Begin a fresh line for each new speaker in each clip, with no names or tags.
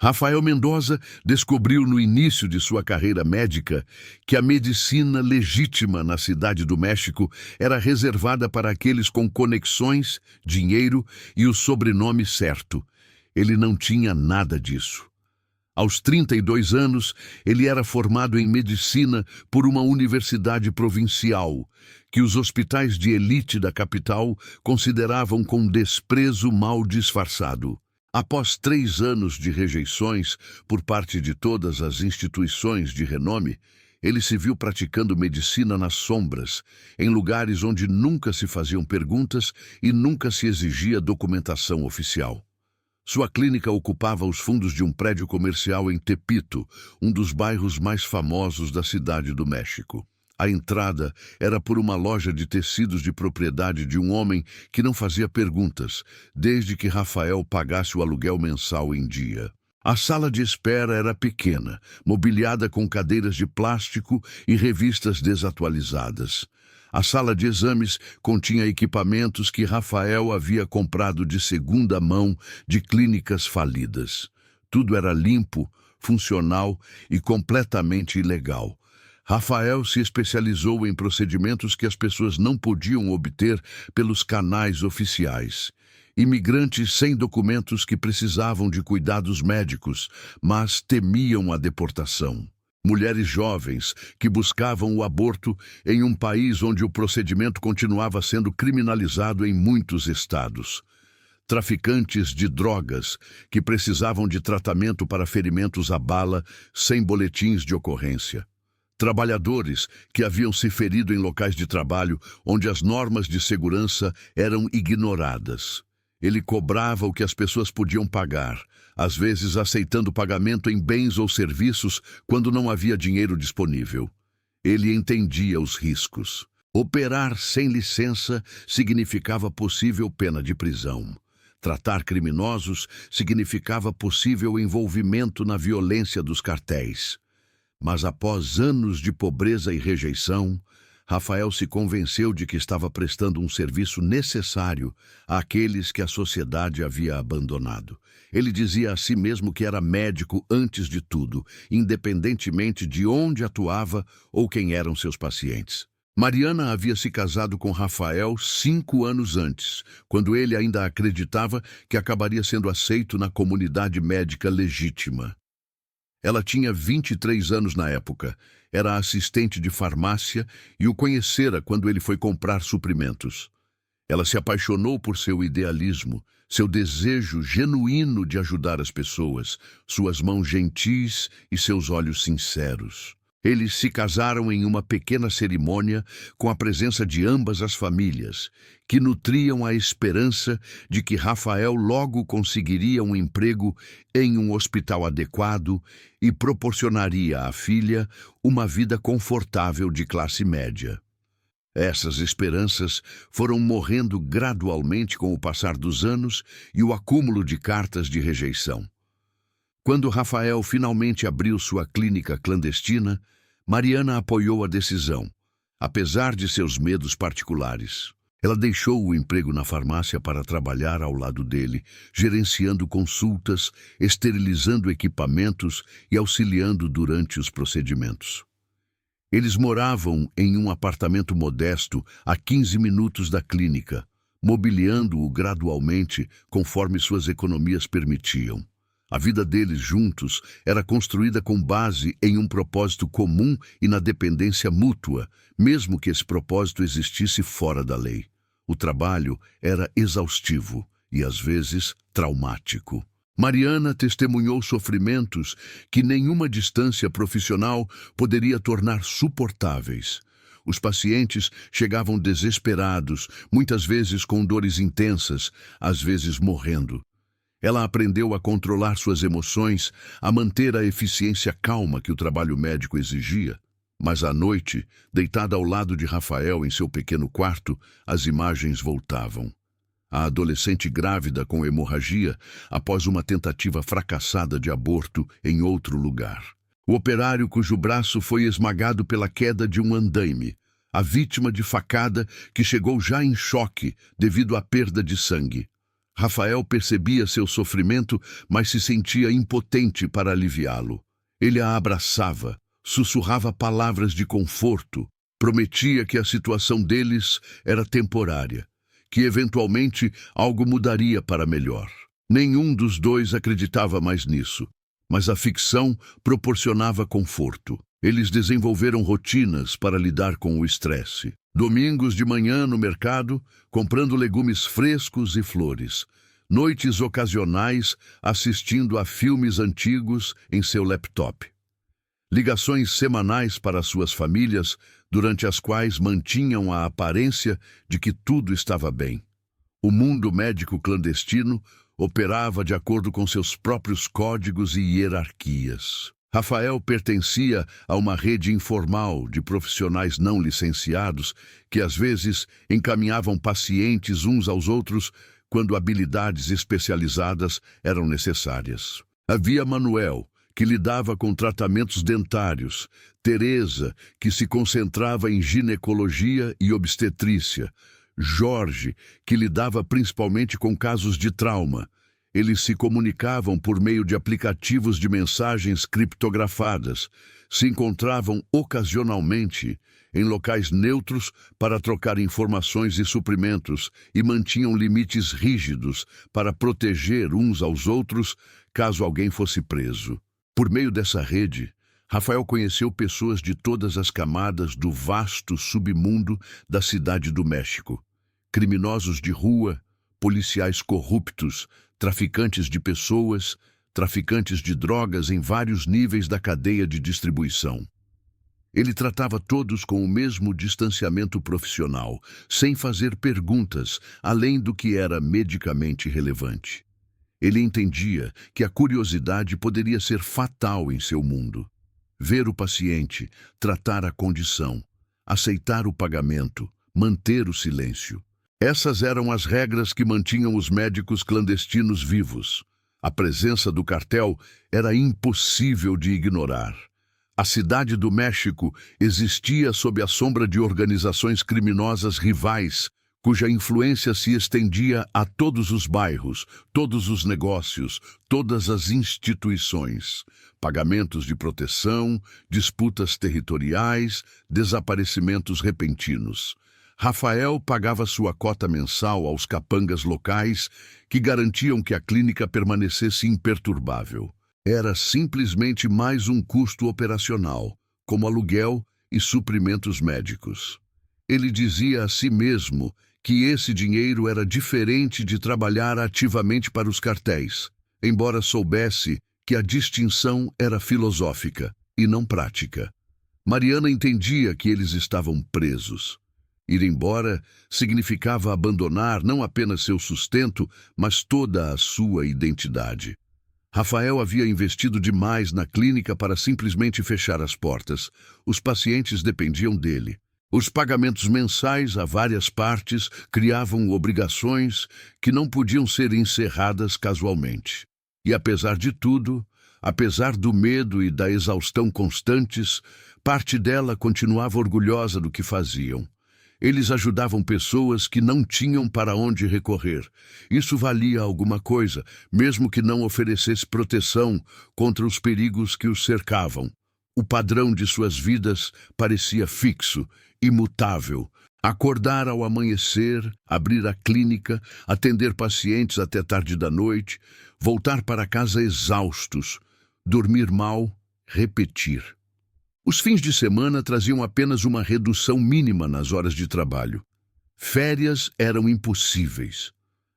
Rafael Mendoza descobriu no início de sua carreira médica que a medicina legítima na Cidade do México era reservada para aqueles com conexões, dinheiro e o sobrenome certo. Ele não tinha nada disso. Aos 32 anos, ele era formado em medicina por uma universidade provincial, que os hospitais de elite da capital consideravam com desprezo mal disfarçado. Após 3 anos de rejeições por parte de todas as instituições de renome, ele se viu praticando medicina nas sombras, em lugares onde nunca se faziam perguntas e nunca se exigia documentação oficial. Sua clínica ocupava os fundos de um prédio comercial em Tepito, um dos bairros mais famosos da Cidade do México. A entrada era por uma loja de tecidos de propriedade de um homem que não fazia perguntas, desde que Rafael pagasse o aluguel mensal em dia. A sala de espera era pequena, mobiliada com cadeiras de plástico e revistas desatualizadas. A sala de exames continha equipamentos que Rafael havia comprado de segunda mão de clínicas falidas. Tudo era limpo, funcional e completamente ilegal. Rafael se especializou em procedimentos que as pessoas não podiam obter pelos canais oficiais. Imigrantes sem documentos que precisavam de cuidados médicos, mas temiam a deportação. Mulheres jovens que buscavam o aborto em um país onde o procedimento continuava sendo criminalizado em muitos estados. Traficantes de drogas que precisavam de tratamento para ferimentos à bala sem boletins de ocorrência. Trabalhadores que haviam se ferido em locais de trabalho onde as normas de segurança eram ignoradas. Ele cobrava o que as pessoas podiam pagar, às vezes aceitando pagamento em bens ou serviços quando não havia dinheiro disponível. Ele entendia os riscos. Operar sem licença significava possível pena de prisão. Tratar criminosos significava possível envolvimento na violência dos cartéis. Mas após anos de pobreza e rejeição, Rafael se convenceu de que estava prestando um serviço necessário àqueles que a sociedade havia abandonado. Ele dizia a si mesmo que era médico antes de tudo, independentemente de onde atuava ou quem eram seus pacientes. Mariana havia se casado com Rafael 5 anos antes, quando ele ainda acreditava que acabaria sendo aceito na comunidade médica legítima. Ela tinha 23 anos na época, era assistente de farmácia e o conhecera quando ele foi comprar suprimentos. Ela se apaixonou por seu idealismo, seu desejo genuíno de ajudar as pessoas, suas mãos gentis e seus olhos sinceros. Eles se casaram em uma pequena cerimônia com a presença de ambas as famílias, que nutriam a esperança de que Rafael logo conseguiria um emprego em um hospital adequado e proporcionaria à filha uma vida confortável de classe média. Essas esperanças foram morrendo gradualmente com o passar dos anos e o acúmulo de cartas de rejeição. Quando Rafael finalmente abriu sua clínica clandestina, Mariana apoiou a decisão, apesar de seus medos particulares. Ela deixou o emprego na farmácia para trabalhar ao lado dele, gerenciando consultas, esterilizando equipamentos e auxiliando durante os procedimentos. Eles moravam em um apartamento modesto a 15 minutos da clínica, mobiliando-o gradualmente conforme suas economias permitiam. A vida deles juntos era construída com base em um propósito comum e na dependência mútua, mesmo que esse propósito existisse fora da lei. O trabalho era exaustivo e, às vezes, traumático. Mariana testemunhou sofrimentos que nenhuma distância profissional poderia tornar suportáveis. Os pacientes chegavam desesperados, muitas vezes com dores intensas, às vezes morrendo. Ela aprendeu a controlar suas emoções, a manter a eficiência calma que o trabalho médico exigia. Mas à noite, deitada ao lado de Rafael em seu pequeno quarto, as imagens voltavam. A adolescente grávida com hemorragia após uma tentativa fracassada de aborto em outro lugar. O operário cujo braço foi esmagado pela queda de um andaime. A vítima de facada que chegou já em choque devido à perda de sangue. Rafael percebia seu sofrimento, mas se sentia impotente para aliviá-lo. Ele a abraçava, sussurrava palavras de conforto, prometia que a situação deles era temporária, que eventualmente algo mudaria para melhor. Nenhum dos dois acreditava mais nisso, mas a ficção proporcionava conforto. Eles desenvolveram rotinas para lidar com o estresse. Domingos de manhã no mercado, comprando legumes frescos e flores. Noites ocasionais assistindo a filmes antigos em seu laptop. Ligações semanais para suas famílias, durante as quais mantinham a aparência de que tudo estava bem. O mundo médico clandestino operava de acordo com seus próprios códigos e hierarquias. Rafael pertencia a uma rede informal de profissionais não licenciados que às vezes encaminhavam pacientes uns aos outros quando habilidades especializadas eram necessárias. Havia Manuel, que lidava com tratamentos dentários, Teresa, que se concentrava em ginecologia e obstetrícia, Jorge, que lidava principalmente com casos de trauma. Eles se comunicavam por meio de aplicativos de mensagens criptografadas, se encontravam ocasionalmente em locais neutros para trocar informações e suprimentos e mantinham limites rígidos para proteger uns aos outros caso alguém fosse preso. Por meio dessa rede, Rafael conheceu pessoas de todas as camadas do vasto submundo da Cidade do México. Criminosos de rua, policiais corruptos, traficantes de pessoas, traficantes de drogas em vários níveis da cadeia de distribuição. Ele tratava todos com o mesmo distanciamento profissional, sem fazer perguntas, além do que era medicamente relevante. Ele entendia que a curiosidade poderia ser fatal em seu mundo. Ver o paciente, tratar a condição, aceitar o pagamento, manter o silêncio. Essas eram as regras que mantinham os médicos clandestinos vivos. A presença do cartel era impossível de ignorar. A Cidade do México existia sob a sombra de organizações criminosas rivais, cuja influência se estendia a todos os bairros, todos os negócios, todas as instituições. Pagamentos de proteção, disputas territoriais, desaparecimentos repentinos. Rafael pagava sua cota mensal aos capangas locais, que garantiam que a clínica permanecesse imperturbável. Era simplesmente mais um custo operacional, como aluguel e suprimentos médicos. Ele dizia a si mesmo que esse dinheiro era diferente de trabalhar ativamente para os cartéis, embora soubesse que a distinção era filosófica e não prática. Mariana entendia que eles estavam presos. Ir embora significava abandonar não apenas seu sustento, mas toda a sua identidade. Rafael havia investido demais na clínica para simplesmente fechar as portas. Os pacientes dependiam dele. Os pagamentos mensais a várias partes criavam obrigações que não podiam ser encerradas casualmente. E apesar de tudo, apesar do medo e da exaustão constantes, parte dela continuava orgulhosa do que faziam. Eles ajudavam pessoas que não tinham para onde recorrer. Isso valia alguma coisa, mesmo que não oferecesse proteção contra os perigos que os cercavam. O padrão de suas vidas parecia fixo, imutável. Acordar ao amanhecer, abrir a clínica, atender pacientes até tarde da noite, voltar para casa exaustos, dormir mal, repetir. Os fins de semana traziam apenas uma redução mínima nas horas de trabalho. Férias eram impossíveis.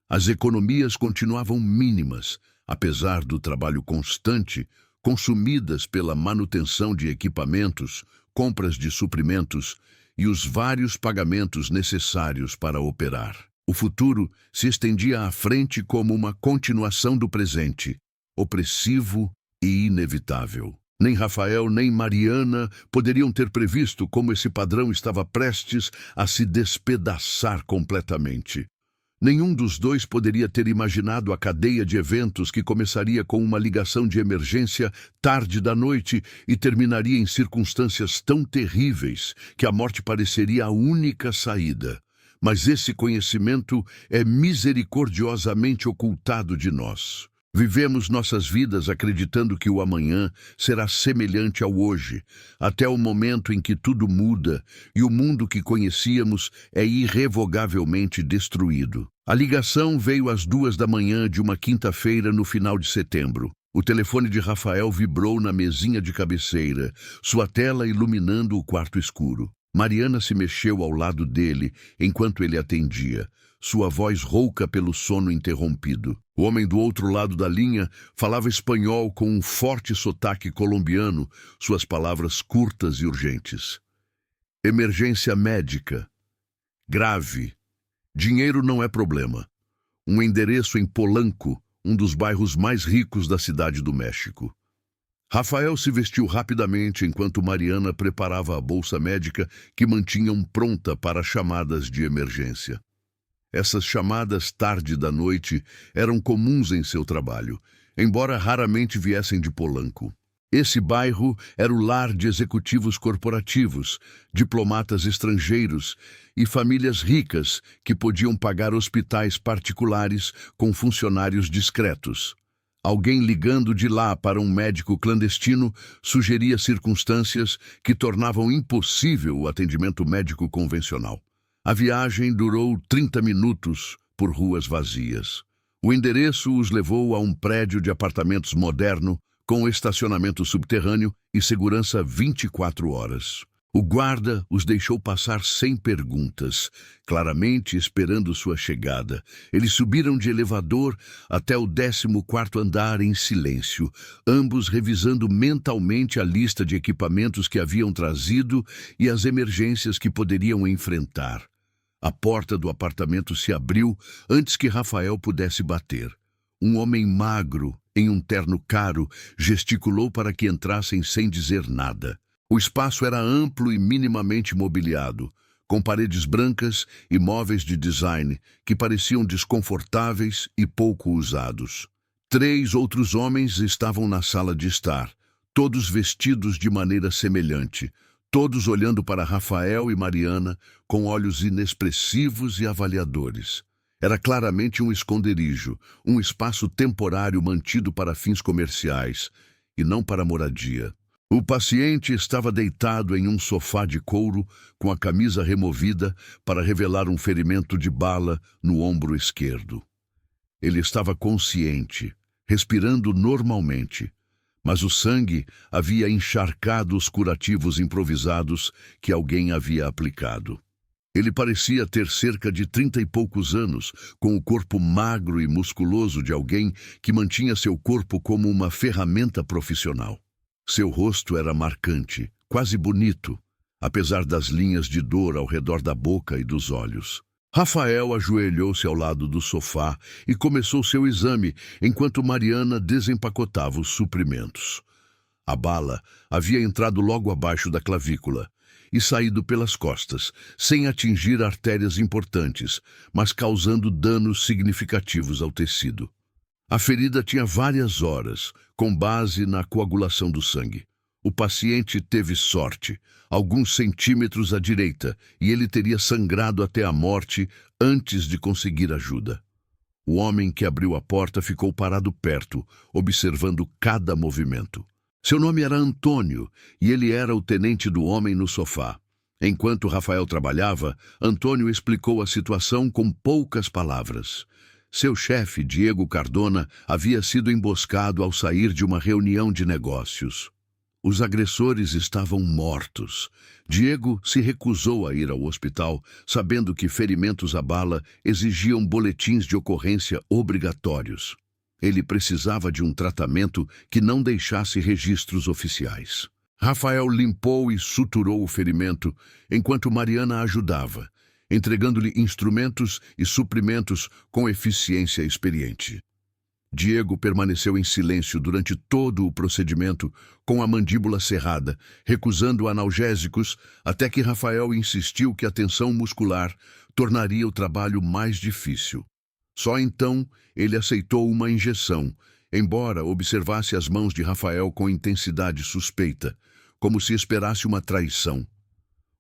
As economias continuavam mínimas, apesar do trabalho constante, consumidas pela manutenção de equipamentos, compras de suprimentos e os vários pagamentos necessários para operar. O futuro se estendia à frente como uma continuação do presente, opressivo e inevitável. Nem Rafael nem Mariana poderiam ter previsto como esse padrão estava prestes a se despedaçar completamente. Nenhum dos dois poderia ter imaginado a cadeia de eventos que começaria com uma ligação de emergência tarde da noite e terminaria em circunstâncias tão terríveis que a morte pareceria a única saída. mas esse conhecimento é misericordiosamente ocultado de nós. Vivemos nossas vidas acreditando que o amanhã será semelhante ao hoje, até o momento em que tudo muda e o mundo que conhecíamos é irrevogavelmente destruído. A ligação veio às 2 da manhã de uma quinta-feira no final de setembro. O telefone de Rafael vibrou na mesinha de cabeceira, sua tela iluminando o quarto escuro. Mariana se mexeu ao lado dele enquanto ele atendia, sua voz rouca pelo sono interrompido. O homem do outro lado da linha falava espanhol com um forte sotaque colombiano, suas palavras curtas e urgentes. Emergência médica. Grave. Dinheiro não é problema. Um endereço em Polanco, um dos bairros mais ricos da cidade do México. Rafael se vestiu rapidamente enquanto Mariana preparava a bolsa médica que mantinham pronta para chamadas de emergência. Essas chamadas tarde da noite eram comuns em seu trabalho, embora raramente viessem de Polanco. Esse bairro era o lar de executivos corporativos, diplomatas estrangeiros e famílias ricas que podiam pagar hospitais particulares com funcionários discretos. Alguém ligando de lá para um médico clandestino sugeria circunstâncias que tornavam impossível o atendimento médico convencional. A viagem durou 30 minutos por ruas vazias. O endereço os levou a um prédio de apartamentos moderno, com estacionamento subterrâneo e segurança 24 horas. O guarda os deixou passar sem perguntas, claramente esperando sua chegada. Eles subiram de elevador até o 14º andar em silêncio, ambos revisando mentalmente a lista de equipamentos que haviam trazido e as emergências que poderiam enfrentar. A porta do apartamento se abriu antes que Rafael pudesse bater. Um homem magro, em um terno caro, gesticulou para que entrassem sem dizer nada. O espaço era amplo e minimamente mobiliado, com paredes brancas e móveis de design que pareciam desconfortáveis e pouco usados. 3 outros homens estavam na sala de estar, todos vestidos de maneira semelhante, todos olhando para Rafael e Mariana com olhos inexpressivos e avaliadores. Era claramente um esconderijo, um espaço temporário mantido para fins comerciais e não para moradia. O paciente estava deitado em um sofá de couro com a camisa removida para revelar um ferimento de bala no ombro esquerdo. Ele estava consciente, respirando normalmente, mas o sangue havia encharcado os curativos improvisados que alguém havia aplicado. Ele parecia ter cerca de 30 e poucos anos, com o corpo magro e musculoso de alguém que mantinha seu corpo como uma ferramenta profissional. Seu rosto era marcante, quase bonito, apesar das linhas de dor ao redor da boca e dos olhos. Rafael ajoelhou-se ao lado do sofá e começou seu exame, enquanto Mariana desempacotava os suprimentos. A bala havia entrado logo abaixo da clavícula e saído pelas costas, sem atingir artérias importantes, mas causando danos significativos ao tecido. A ferida tinha várias horas, com base na coagulação do sangue. O paciente teve sorte, alguns centímetros à direita, e ele teria sangrado até a morte antes de conseguir ajuda. O homem que abriu a porta ficou parado perto, observando cada movimento. Seu nome era Antônio, e ele era o tenente do homem no sofá. Enquanto Rafael trabalhava, Antônio explicou a situação com poucas palavras. Seu chefe, Diego Cardona, havia sido emboscado ao sair de uma reunião de negócios. Os agressores estavam mortos. Diego se recusou a ir ao hospital, sabendo que ferimentos à bala exigiam boletins de ocorrência obrigatórios. Ele precisava de um tratamento que não deixasse registros oficiais. Rafael limpou e suturou o ferimento, enquanto Mariana ajudava, entregando-lhe instrumentos e suprimentos com eficiência experiente. Diego permaneceu em silêncio durante todo o procedimento, com a mandíbula cerrada, recusando analgésicos, até que Rafael insistiu que a tensão muscular tornaria o trabalho mais difícil. Só então ele aceitou uma injeção, embora observasse as mãos de Rafael com intensidade suspeita, como se esperasse uma traição.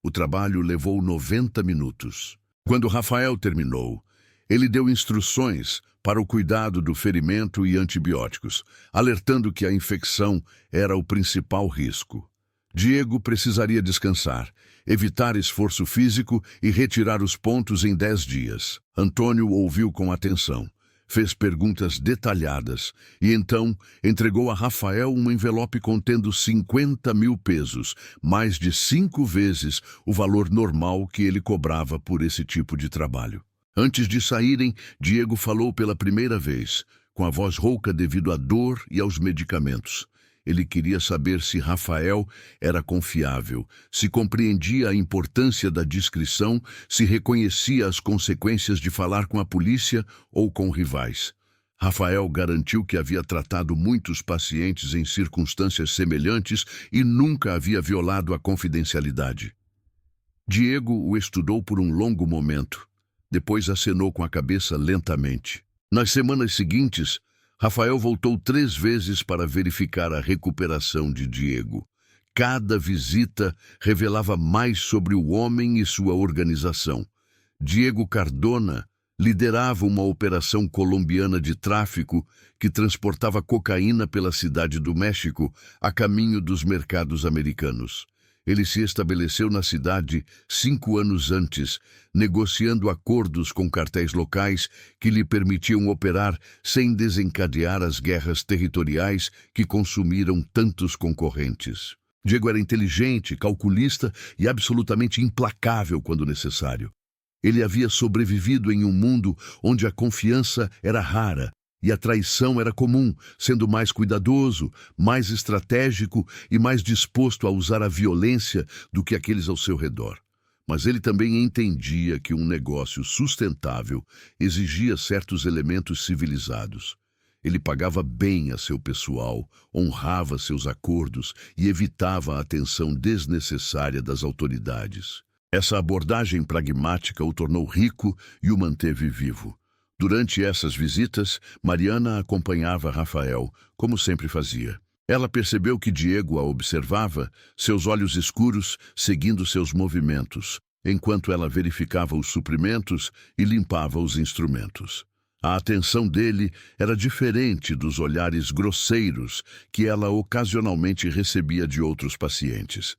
O trabalho levou 90 minutos. Quando Rafael terminou, ele deu instruções para o cuidado do ferimento e antibióticos, alertando que a infecção era o principal risco. Diego precisaria descansar, evitar esforço físico e retirar os pontos em 10 dias. Antônio ouviu com atenção, fez perguntas detalhadas e então entregou a Rafael um envelope contendo 50 mil pesos, mais de 5 vezes o valor normal que ele cobrava por esse tipo de trabalho. Antes de saírem, Diego falou pela primeira vez, com a voz rouca devido à dor e aos medicamentos. Ele queria saber se Rafael era confiável, se compreendia a importância da discrição, se reconhecia as consequências de falar com a polícia ou com rivais. Rafael garantiu que havia tratado muitos pacientes em circunstâncias semelhantes e nunca havia violado a confidencialidade. Diego o estudou por um longo momento. Depois acenou com a cabeça lentamente. Nas semanas seguintes, Rafael voltou 3 vezes para verificar a recuperação de Diego. Cada visita revelava mais sobre o homem e sua organização. Diego Cardona liderava uma operação colombiana de tráfico que transportava cocaína pela cidade do México a caminho dos mercados americanos. Ele se estabeleceu na cidade 5 anos antes, negociando acordos com cartéis locais que lhe permitiam operar sem desencadear as guerras territoriais que consumiram tantos concorrentes. Diego era inteligente, calculista e absolutamente implacável quando necessário. Ele havia sobrevivido em um mundo onde a confiança era rara e a traição era comum, sendo mais cuidadoso, mais estratégico e mais disposto a usar a violência do que aqueles ao seu redor. Mas ele também entendia que um negócio sustentável exigia certos elementos civilizados. Ele pagava bem a seu pessoal, honrava seus acordos e evitava a atenção desnecessária das autoridades. Essa abordagem pragmática o tornou rico e o manteve vivo. Durante essas visitas, Mariana acompanhava Rafael, como sempre fazia. Ela percebeu que Diego a observava, seus olhos escuros seguindo seus movimentos, enquanto ela verificava os suprimentos e limpava os instrumentos. A atenção dele era diferente dos olhares grosseiros que ela ocasionalmente recebia de outros pacientes.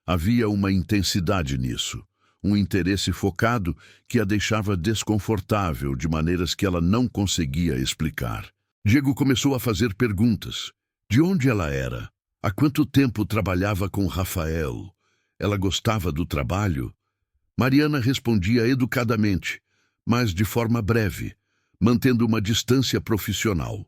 Havia uma intensidade nisso. Um interesse focado que a deixava desconfortável de maneiras que ela não conseguia explicar. Diego começou a fazer perguntas. De onde ela era? Há quanto tempo trabalhava com Rafael? Ela gostava do trabalho? Mariana respondia educadamente, mas de forma breve, mantendo uma distância profissional.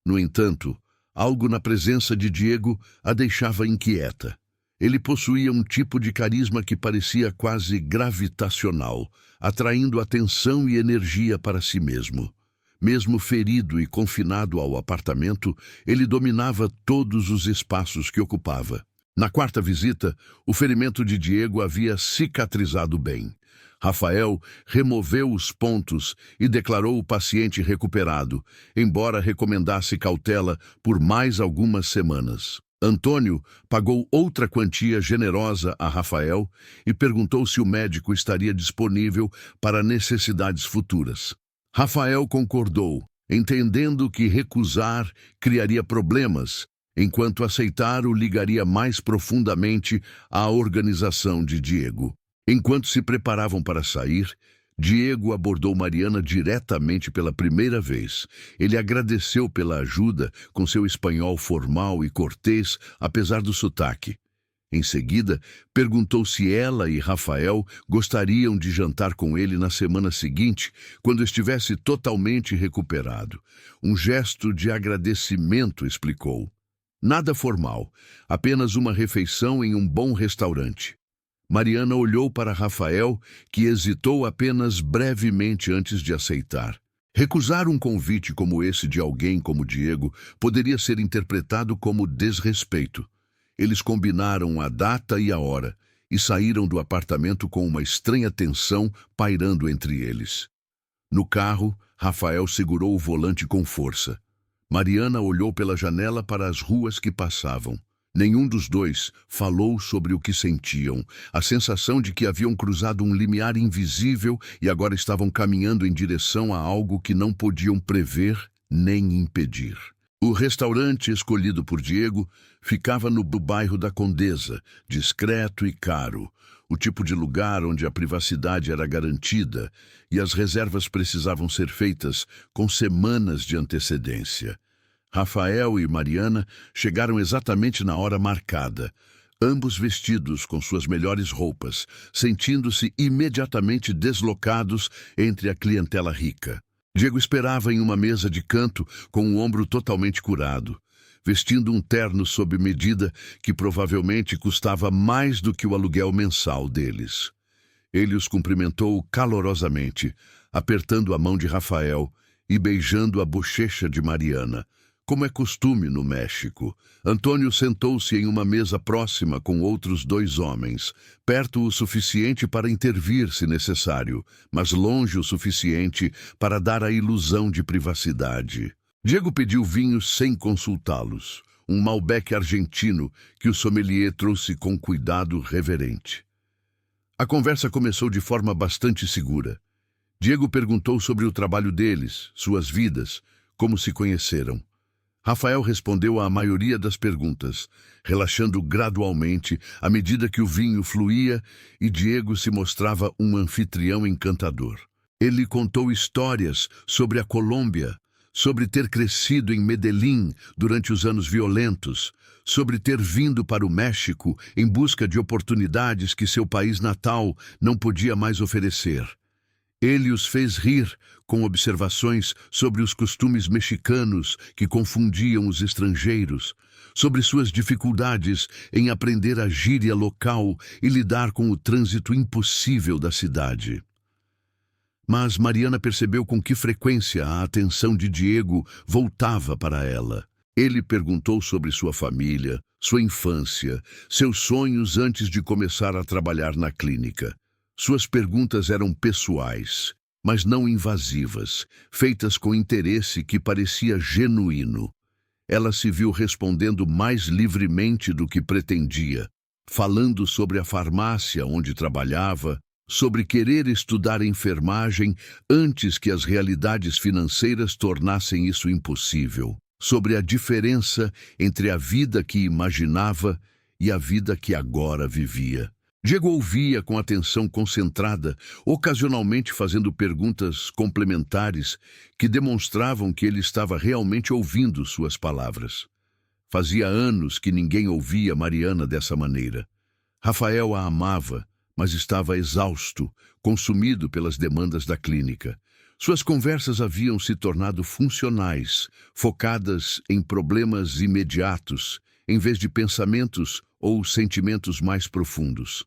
No entanto, algo na presença de Diego a deixava inquieta. Ele possuía um tipo de carisma que parecia quase gravitacional, atraindo atenção e energia para si mesmo. Mesmo ferido e confinado ao apartamento, ele dominava todos os espaços que ocupava. Na 4ª visita, o ferimento de Diego havia cicatrizado bem. Rafael removeu os pontos e declarou o paciente recuperado, embora recomendasse cautela por mais algumas semanas. Antônio pagou outra quantia generosa a Rafael e perguntou se o médico estaria disponível para necessidades futuras. Rafael concordou, entendendo que recusar criaria problemas, enquanto aceitar o ligaria mais profundamente à organização de Diego. Enquanto se preparavam para sair, Diego abordou Mariana diretamente pela primeira vez. Ele agradeceu pela ajuda com seu espanhol formal e cortês, apesar do sotaque. Em seguida, perguntou se ela e Rafael gostariam de jantar com ele na semana seguinte, quando estivesse totalmente recuperado. Um gesto de agradecimento, explicou. Nada formal, apenas uma refeição em um bom restaurante. Mariana olhou para Rafael, que hesitou apenas brevemente antes de aceitar. Recusar um convite como esse de alguém como Diego poderia ser interpretado como desrespeito. Eles combinaram a data e a hora e saíram do apartamento com uma estranha tensão pairando entre eles. No carro, Rafael segurou o volante com força. Mariana olhou pela janela para as ruas que passavam. Nenhum dos dois falou sobre o que sentiam, a sensação de que haviam cruzado um limiar invisível e agora estavam caminhando em direção a algo que não podiam prever nem impedir. O restaurante escolhido por Diego ficava no bairro da Condesa, discreto e caro, o tipo de lugar onde a privacidade era garantida e as reservas precisavam ser feitas com semanas de antecedência. Rafael e Mariana chegaram exatamente na hora marcada, ambos vestidos com suas melhores roupas, sentindo-se imediatamente deslocados entre a clientela rica. Diego esperava em uma mesa de canto com o ombro totalmente curado, vestindo um terno sob medida que provavelmente custava mais do que o aluguel mensal deles. Ele os cumprimentou calorosamente, apertando a mão de Rafael e beijando a bochecha de Mariana. Como é costume no México, Antônio sentou-se em uma mesa próxima com outros 2 homens, perto o suficiente para intervir se necessário, mas longe o suficiente para dar a ilusão de privacidade. Diego pediu vinho sem consultá-los, um Malbec argentino que o sommelier trouxe com cuidado reverente. A conversa começou de forma bastante segura. Diego perguntou sobre o trabalho deles, suas vidas, como se conheceram. Rafael respondeu à maioria das perguntas, relaxando gradualmente à medida que o vinho fluía e Diego se mostrava um anfitrião encantador. Ele contou histórias sobre a Colômbia, sobre ter crescido em Medellín durante os anos violentos, sobre ter vindo para o México em busca de oportunidades que seu país natal não podia mais oferecer. Ele os fez rir com observações sobre os costumes mexicanos que confundiam os estrangeiros, sobre suas dificuldades em aprender a gíria local e lidar com o trânsito impossível da cidade. Mas Mariana percebeu com que frequência a atenção de Diego voltava para ela. Ele perguntou sobre sua família, sua infância, seus sonhos antes de começar a trabalhar na clínica. Suas perguntas eram pessoais, mas não invasivas, feitas com interesse que parecia genuíno. Ela se viu respondendo mais livremente do que pretendia, falando sobre a farmácia onde trabalhava, sobre querer estudar enfermagem antes que as realidades financeiras tornassem isso impossível, sobre a diferença entre a vida que imaginava e a vida que agora vivia. Diego ouvia com atenção concentrada, ocasionalmente fazendo perguntas complementares que demonstravam que ele estava realmente ouvindo suas palavras. Fazia anos que ninguém ouvia Mariana dessa maneira. Rafael a amava, mas estava exausto, consumido pelas demandas da clínica. Suas conversas haviam se tornado funcionais, focadas em problemas imediatos, em vez de pensamentos ou sentimentos mais profundos.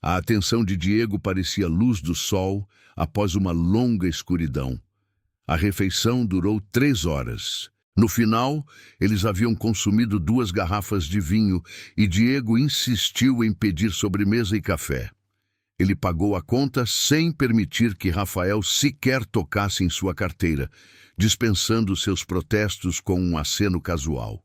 A atenção de Diego parecia luz do sol após uma longa escuridão. A refeição durou 3 horas. No final, eles haviam consumido 2 garrafas de vinho e Diego insistiu em pedir sobremesa e café. Ele pagou a conta sem permitir que Rafael sequer tocasse em sua carteira, dispensando seus protestos com um aceno casual.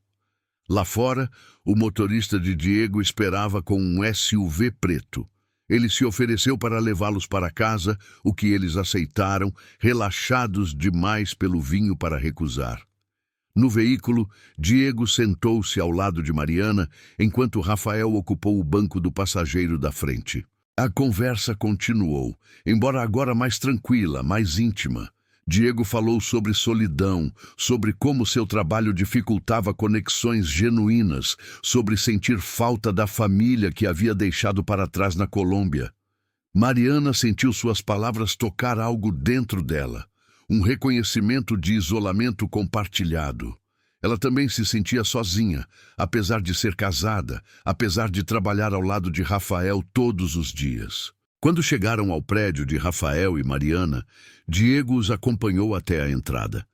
Lá fora, o motorista de Diego esperava com um SUV preto. Ele se ofereceu para levá-los para casa, o que eles aceitaram, relaxados demais pelo vinho para recusar. No veículo, Diego sentou-se ao lado de Mariana, enquanto Rafael ocupou o banco do passageiro da frente. A conversa continuou, embora agora mais tranquila, mais íntima. Diego falou sobre solidão, sobre como seu trabalho dificultava conexões genuínas, sobre sentir falta da família que havia deixado para trás na Colômbia. Mariana sentiu suas palavras tocar algo dentro dela, um reconhecimento de isolamento compartilhado. Ela também se sentia sozinha, apesar de ser casada, apesar de trabalhar ao lado de Rafael todos os dias. Quando chegaram ao prédio de Rafael e Mariana, Diego os acompanhou até a entrada.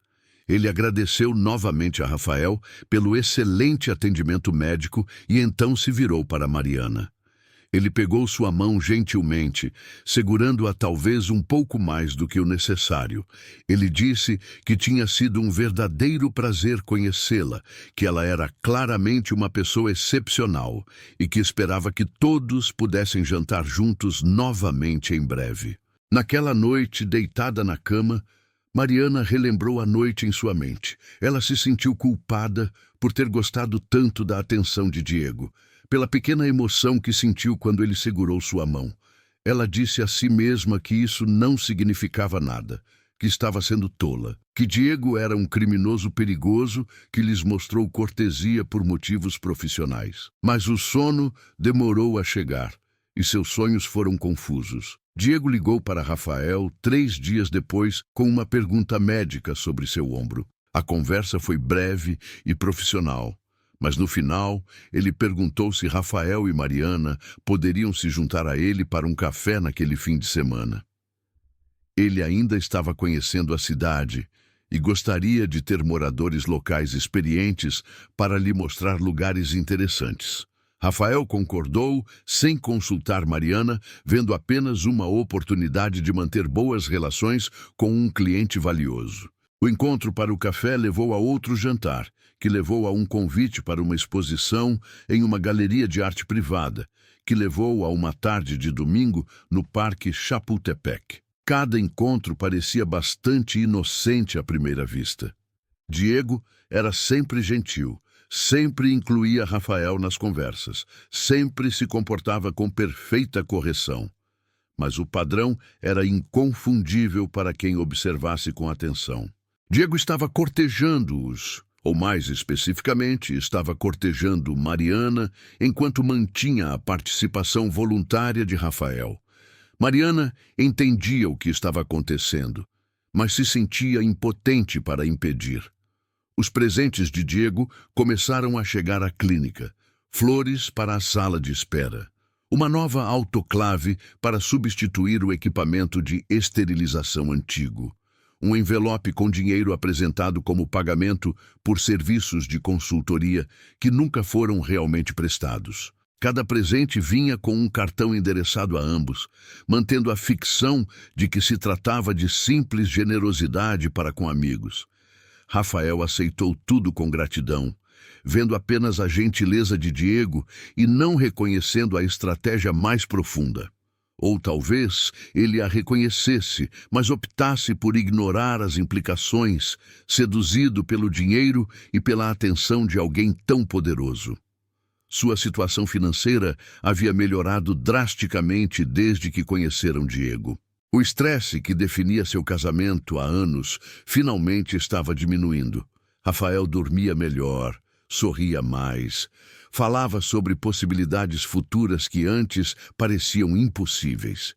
Ele agradeceu novamente a Rafael pelo excelente atendimento médico e então se virou para Mariana. Ele pegou sua mão gentilmente, segurando-a talvez um pouco mais do que o necessário. Ele disse que tinha sido um verdadeiro prazer conhecê-la, que ela era claramente uma pessoa excepcional e que esperava que todos pudessem jantar juntos novamente em breve. Naquela noite, deitada na cama, Mariana relembrou a noite em sua mente. Ela se sentiu culpada por ter gostado tanto da atenção de Diego, pela pequena emoção que sentiu quando ele segurou sua mão. Ela disse a si mesma que isso não significava nada, que estava sendo tola, que Diego era um criminoso perigoso que lhes mostrou cortesia por motivos profissionais. Mas o sono demorou a chegar e seus sonhos foram confusos. Diego ligou para Rafael 3 dias depois com uma pergunta médica sobre seu ombro. A conversa foi breve e profissional, mas no final ele perguntou se Rafael e Mariana poderiam se juntar a ele para um café naquele fim de semana. Ele ainda estava conhecendo a cidade e gostaria de ter moradores locais experientes para lhe mostrar lugares interessantes. Rafael concordou sem consultar Mariana, vendo apenas uma oportunidade de manter boas relações com um cliente valioso. O encontro para o café levou a outro jantar, que levou a um convite para uma exposição em uma galeria de arte privada, que levou a uma tarde de domingo no Parque Chapultepec. Cada encontro parecia bastante inocente à primeira vista. Diego era sempre gentil, sempre incluía Rafael nas conversas, sempre se comportava com perfeita correção. Mas o padrão era inconfundível para quem observasse com atenção. Diego estava cortejando-os, ou mais especificamente, estava cortejando Mariana enquanto mantinha a participação voluntária de Rafael. Mariana entendia o que estava acontecendo, mas se sentia impotente para impedir. Os presentes de Diego começaram a chegar à clínica. Flores para a sala de espera. Uma nova autoclave para substituir o equipamento de esterilização antigo. Um envelope com dinheiro apresentado como pagamento por serviços de consultoria que nunca foram realmente prestados. Cada presente vinha com um cartão endereçado a ambos, mantendo a ficção de que se tratava de simples generosidade para com amigos. Rafael aceitou tudo com gratidão, vendo apenas a gentileza de Diego e não reconhecendo a estratégia mais profunda. Ou talvez ele a reconhecesse, mas optasse por ignorar as implicações, seduzido pelo dinheiro e pela atenção de alguém tão poderoso. Sua situação financeira havia melhorado drasticamente desde que conheceram Diego. O estresse que definia seu casamento há anos finalmente estava diminuindo. Rafael dormia melhor, sorria mais, falava sobre possibilidades futuras que antes pareciam impossíveis.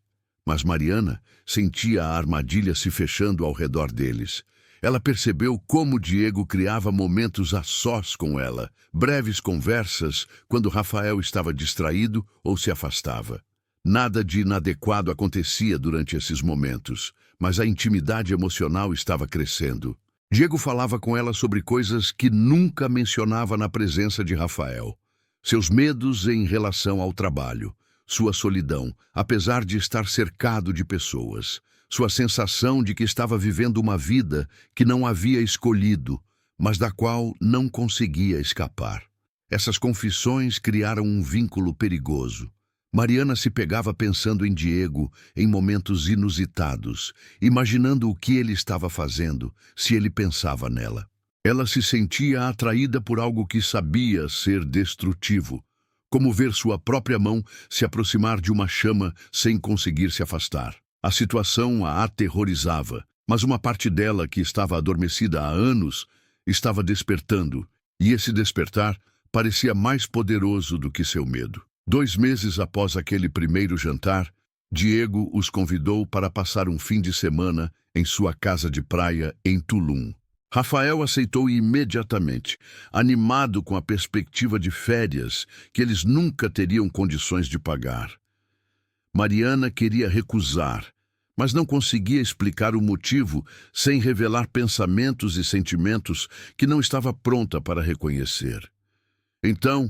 Mas Mariana sentia a armadilha se fechando ao redor deles. Ela percebeu como Diego criava momentos a sós com ela, breves conversas quando Rafael estava distraído ou se afastava. Nada de inadequado acontecia durante esses momentos, mas a intimidade emocional estava crescendo. Diego falava com ela sobre coisas que nunca mencionava na presença de Rafael. Seus medos em relação ao trabalho, sua solidão, apesar de estar cercado de pessoas, sua sensação de que estava vivendo uma vida que não havia escolhido, mas da qual não conseguia escapar. Essas confissões criaram um vínculo perigoso. Mariana se pegava pensando em Diego em momentos inusitados, imaginando o que ele estava fazendo, se ele pensava nela. Ela se sentia atraída por algo que sabia ser destrutivo, como ver sua própria mão se aproximar de uma chama sem conseguir se afastar. A situação a aterrorizava, mas uma parte dela que estava adormecida há anos estava despertando, e esse despertar parecia mais poderoso do que seu medo. 2 meses após aquele primeiro jantar, Diego os convidou para passar um fim de semana em sua casa de praia em Tulum. Rafael aceitou imediatamente, animado com a perspectiva de férias que eles nunca teriam condições de pagar. Mariana queria recusar, mas não conseguia explicar o motivo sem revelar pensamentos e sentimentos que não estava pronta para reconhecer. Então,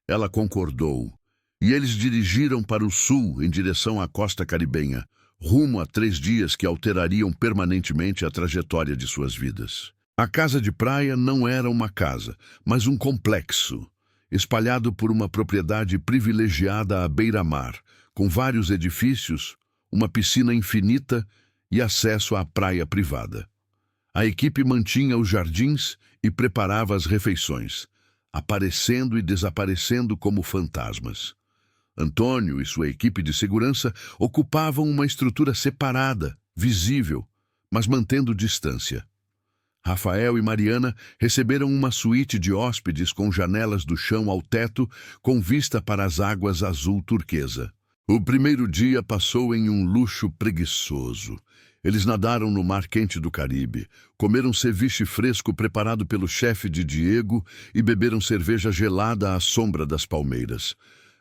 ela concordou, e eles dirigiram para o sul, em direção à costa caribenha, rumo a 3 dias que alterariam permanentemente a trajetória de suas vidas. A casa de praia não era uma casa, mas um complexo, espalhado por uma propriedade privilegiada à beira-mar, com vários edifícios, uma piscina infinita e acesso à praia privada. A equipe mantinha os jardins e preparava as refeições, aparecendo e desaparecendo como fantasmas. Antônio e sua equipe de segurança ocupavam uma estrutura separada, visível, mas mantendo distância. Rafael e Mariana receberam uma suíte de hóspedes com janelas do chão ao teto, com vista para as águas azul turquesa. O primeiro dia passou em um luxo preguiçoso. Eles nadaram no mar quente do Caribe, comeram ceviche fresco preparado pelo chefe de Diego e beberam cerveja gelada à sombra das palmeiras.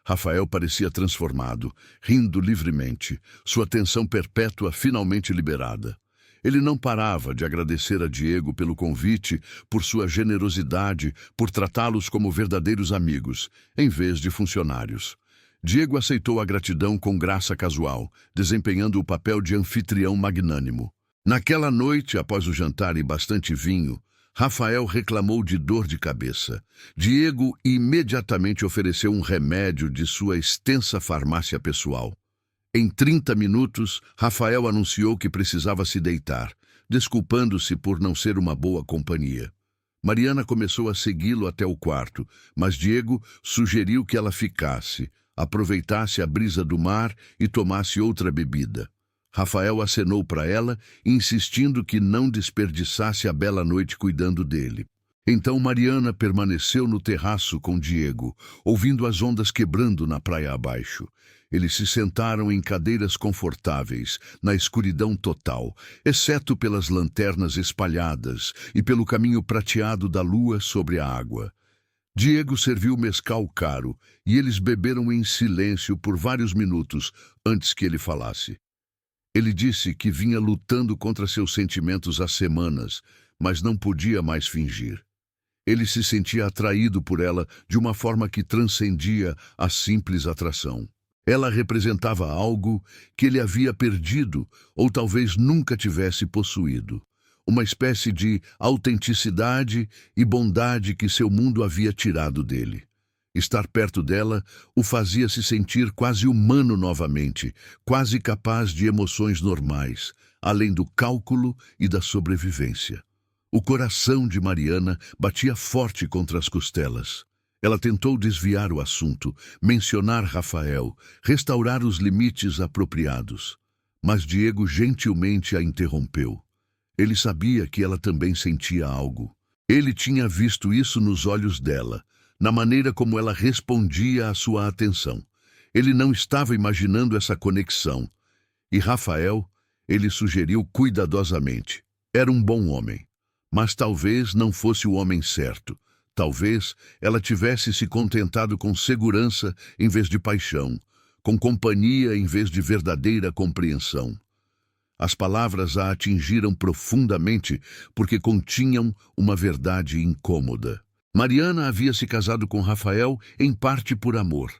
Rafael parecia transformado, rindo livremente, sua tensão perpétua finalmente liberada. Ele não parava de agradecer a Diego pelo convite, por sua generosidade, por tratá-los como verdadeiros amigos, em vez de funcionários. Diego aceitou a gratidão com graça casual, desempenhando o papel de anfitrião magnânimo. Naquela noite, após o jantar e bastante vinho, Rafael reclamou de dor de cabeça. Diego imediatamente ofereceu um remédio de sua extensa farmácia pessoal. Em 30 minutos, Rafael anunciou que precisava se deitar, desculpando-se por não ser uma boa companhia. Mariana começou a segui-lo até o quarto, mas Diego sugeriu que ela ficasse, aproveitasse a brisa do mar e tomasse outra bebida. Rafael acenou para ela, insistindo que não desperdiçasse a bela noite cuidando dele. Então Mariana permaneceu no terraço com Diego, ouvindo as ondas quebrando na praia abaixo. Eles se sentaram em cadeiras confortáveis, na escuridão total, exceto pelas lanternas espalhadas e pelo caminho prateado da lua sobre a água. Diego serviu mezcal caro e eles beberam em silêncio por vários minutos antes que ele falasse. Ele disse que vinha lutando contra seus sentimentos há semanas, mas não podia mais fingir. Ele se sentia atraído por ela de uma forma que transcendia a simples atração. Ela representava algo que ele havia perdido ou talvez nunca tivesse possuído. Uma espécie de autenticidade e bondade que seu mundo havia tirado dele. Estar perto dela o fazia se sentir quase humano novamente, quase capaz de emoções normais, além do cálculo e da sobrevivência. O coração de Mariana batia forte contra as costelas. Ela tentou desviar o assunto, mencionar Rafael, restaurar os limites apropriados. Mas Diego gentilmente a interrompeu. Ele sabia que ela também sentia algo. Ele tinha visto isso nos olhos dela, na maneira como ela respondia à sua atenção. Ele não estava imaginando essa conexão. E Rafael, ele sugeriu cuidadosamente. Era um bom homem, mas talvez não fosse o homem certo. Talvez ela tivesse se contentado com segurança em vez de paixão, com companhia em vez de verdadeira compreensão. As palavras a atingiram profundamente porque continham uma verdade incômoda. Mariana havia se casado com Rafael em parte por amor,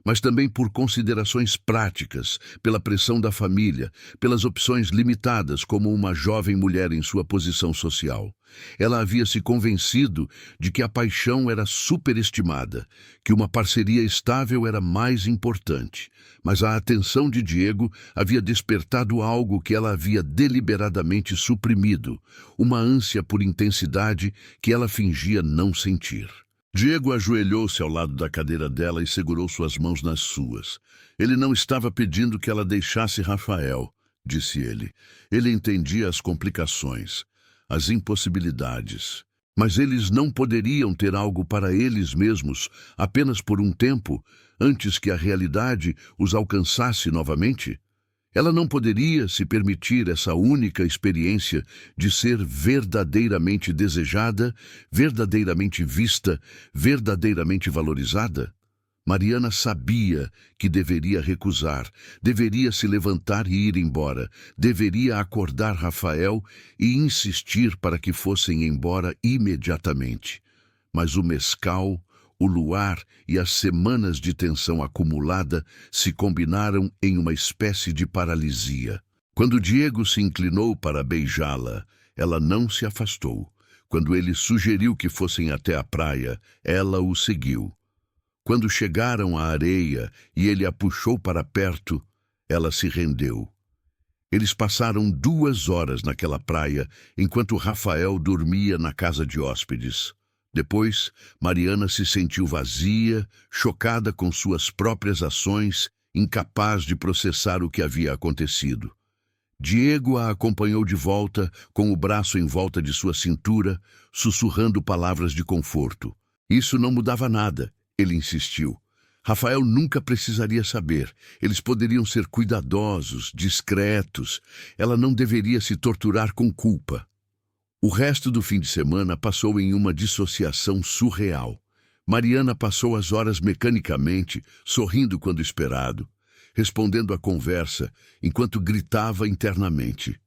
mas também por considerações práticas, pela pressão da família, pelas opções limitadas como uma jovem mulher em sua posição social. Ela havia se convencido de que a paixão era superestimada, que uma parceria estável era mais importante, mas a atenção de Diego havia despertado algo que ela havia deliberadamente suprimido, uma ânsia por intensidade que ela fingia não sentir. Diego ajoelhou-se ao lado da cadeira dela e segurou suas mãos nas suas. Ele não estava pedindo que ela deixasse Rafael, disse ele. Ele entendia as complicações, as impossibilidades. Mas eles não poderiam ter algo para eles mesmos apenas por um tempo, antes que a realidade os alcançasse novamente? Ela não poderia se permitir essa única experiência de ser verdadeiramente desejada, verdadeiramente vista, verdadeiramente valorizada? Mariana sabia que deveria recusar, deveria se levantar e ir embora, deveria acordar Rafael e insistir para que fossem embora imediatamente. Mas o mezcal, o luar e as semanas de tensão acumulada se combinaram em uma espécie de paralisia. Quando Diego se inclinou para beijá-la, ela não se afastou. Quando ele sugeriu que fossem até a praia, ela o seguiu. Quando chegaram à areia e ele a puxou para perto, ela se rendeu. Eles passaram 2 horas naquela praia, enquanto Rafael dormia na casa de hóspedes. Depois, Mariana se sentiu vazia, chocada com suas próprias ações, incapaz de processar o que havia acontecido. Diego a acompanhou de volta, com o braço em volta de sua cintura, sussurrando palavras de conforto. Isso não mudava nada, ele insistiu. Rafael nunca precisaria saber. Eles poderiam ser cuidadosos, discretos. Ela não deveria se torturar com culpa. O resto do fim de semana passou em uma dissociação surreal. Mariana passou as horas mecanicamente, sorrindo quando esperado, respondendo à conversa, enquanto gritava internamente.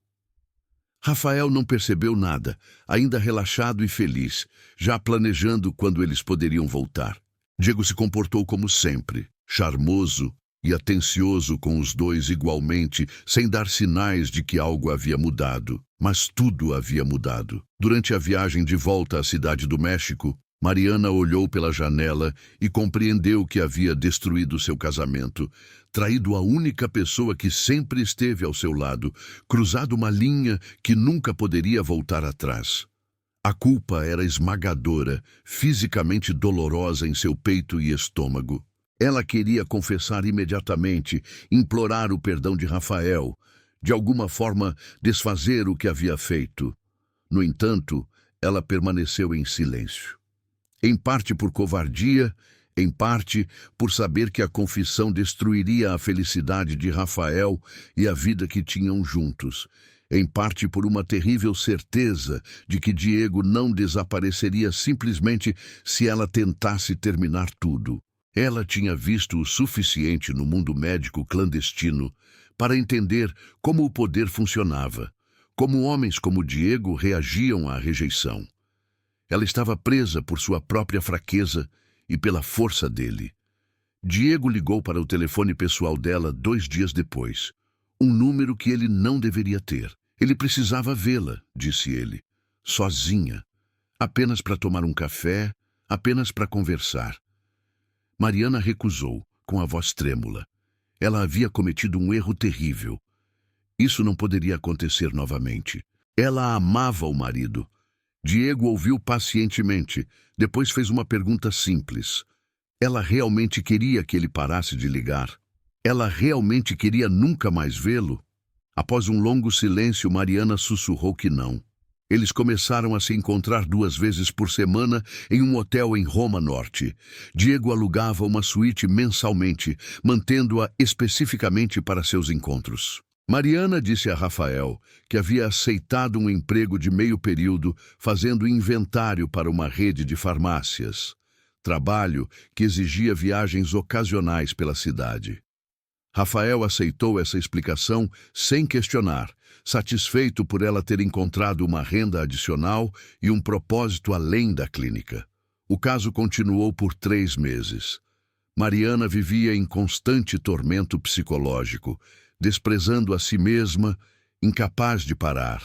Rafael não percebeu nada, ainda relaxado e feliz, já planejando quando eles poderiam voltar. Diego se comportou como sempre, charmoso e atencioso com os dois igualmente, sem dar sinais de que algo havia mudado. Mas tudo havia mudado. Durante a viagem de volta à cidade do México, Mariana olhou pela janela e compreendeu que havia destruído seu casamento, traído a única pessoa que sempre esteve ao seu lado, cruzado uma linha que nunca poderia voltar atrás. A culpa era esmagadora, fisicamente dolorosa em seu peito e estômago. Ela queria confessar imediatamente, implorar o perdão de Rafael, de alguma forma desfazer o que havia feito. No entanto, ela permaneceu em silêncio. Em parte por covardia, em parte por saber que a confissão destruiria a felicidade de Rafael e a vida que tinham juntos. Em parte por uma terrível certeza de que Diego não desapareceria simplesmente se ela tentasse terminar tudo. Ela tinha visto o suficiente no mundo médico clandestino para entender como o poder funcionava, como homens como Diego reagiam à rejeição. Ela estava presa por sua própria fraqueza e pela força dele. Diego ligou para o telefone pessoal dela 2 dias depois. Um número que ele não deveria ter. Ele precisava vê-la, disse ele, sozinha, apenas para tomar um café, apenas para conversar. Mariana recusou, com a voz trêmula. Ela havia cometido um erro terrível. Isso não poderia acontecer novamente. Ela amava o marido. Diego ouviu pacientemente, depois fez uma pergunta simples. Ela realmente queria que ele parasse de ligar? Ela realmente queria nunca mais vê-lo? Após um longo silêncio, Mariana sussurrou que não. Eles começaram a se encontrar 2 vezes por semana em um hotel em Roma Norte. Diego alugava uma suíte mensalmente, mantendo-a especificamente para seus encontros. Mariana disse a Rafael que havia aceitado um emprego de meio período fazendo inventário para uma rede de farmácias. Trabalho que exigia viagens ocasionais pela cidade. Rafael aceitou essa explicação sem questionar, satisfeito por ela ter encontrado uma renda adicional e um propósito além da clínica. O caso continuou por 3 meses. Mariana vivia em constante tormento psicológico, desprezando a si mesma, incapaz de parar,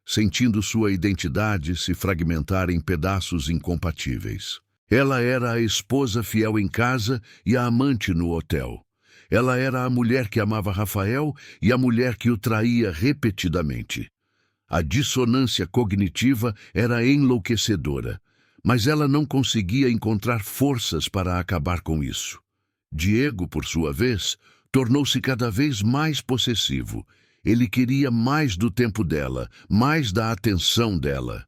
sentindo sua identidade se fragmentar em pedaços incompatíveis. Ela era a esposa fiel em casa e a amante no hotel. Ela era a mulher que amava Rafael e a mulher que o traía repetidamente. A dissonância cognitiva era enlouquecedora, mas ela não conseguia encontrar forças para acabar com isso. Diego, por sua vez, tornou-se cada vez mais possessivo. Ele queria mais do tempo dela, mais da atenção dela.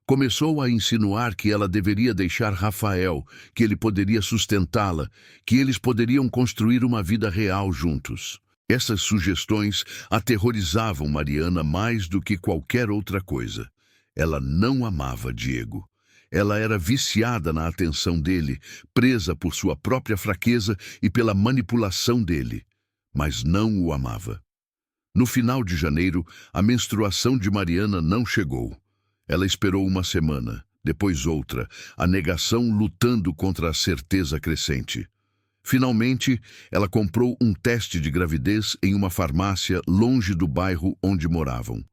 Começou a insinuar que ela deveria deixar Rafael, que ele poderia sustentá-la, que eles poderiam construir uma vida real juntos. Essas sugestões aterrorizavam Mariana mais do que qualquer outra coisa. Ela não amava Diego. Ela era viciada na atenção dele, presa por sua própria fraqueza e pela manipulação dele, mas não o amava. No final de janeiro, a menstruação de Mariana não chegou. Ela esperou uma semana, depois outra, a negação lutando contra a certeza crescente. Finalmente, ela comprou um teste de gravidez em uma farmácia longe do bairro onde moravam.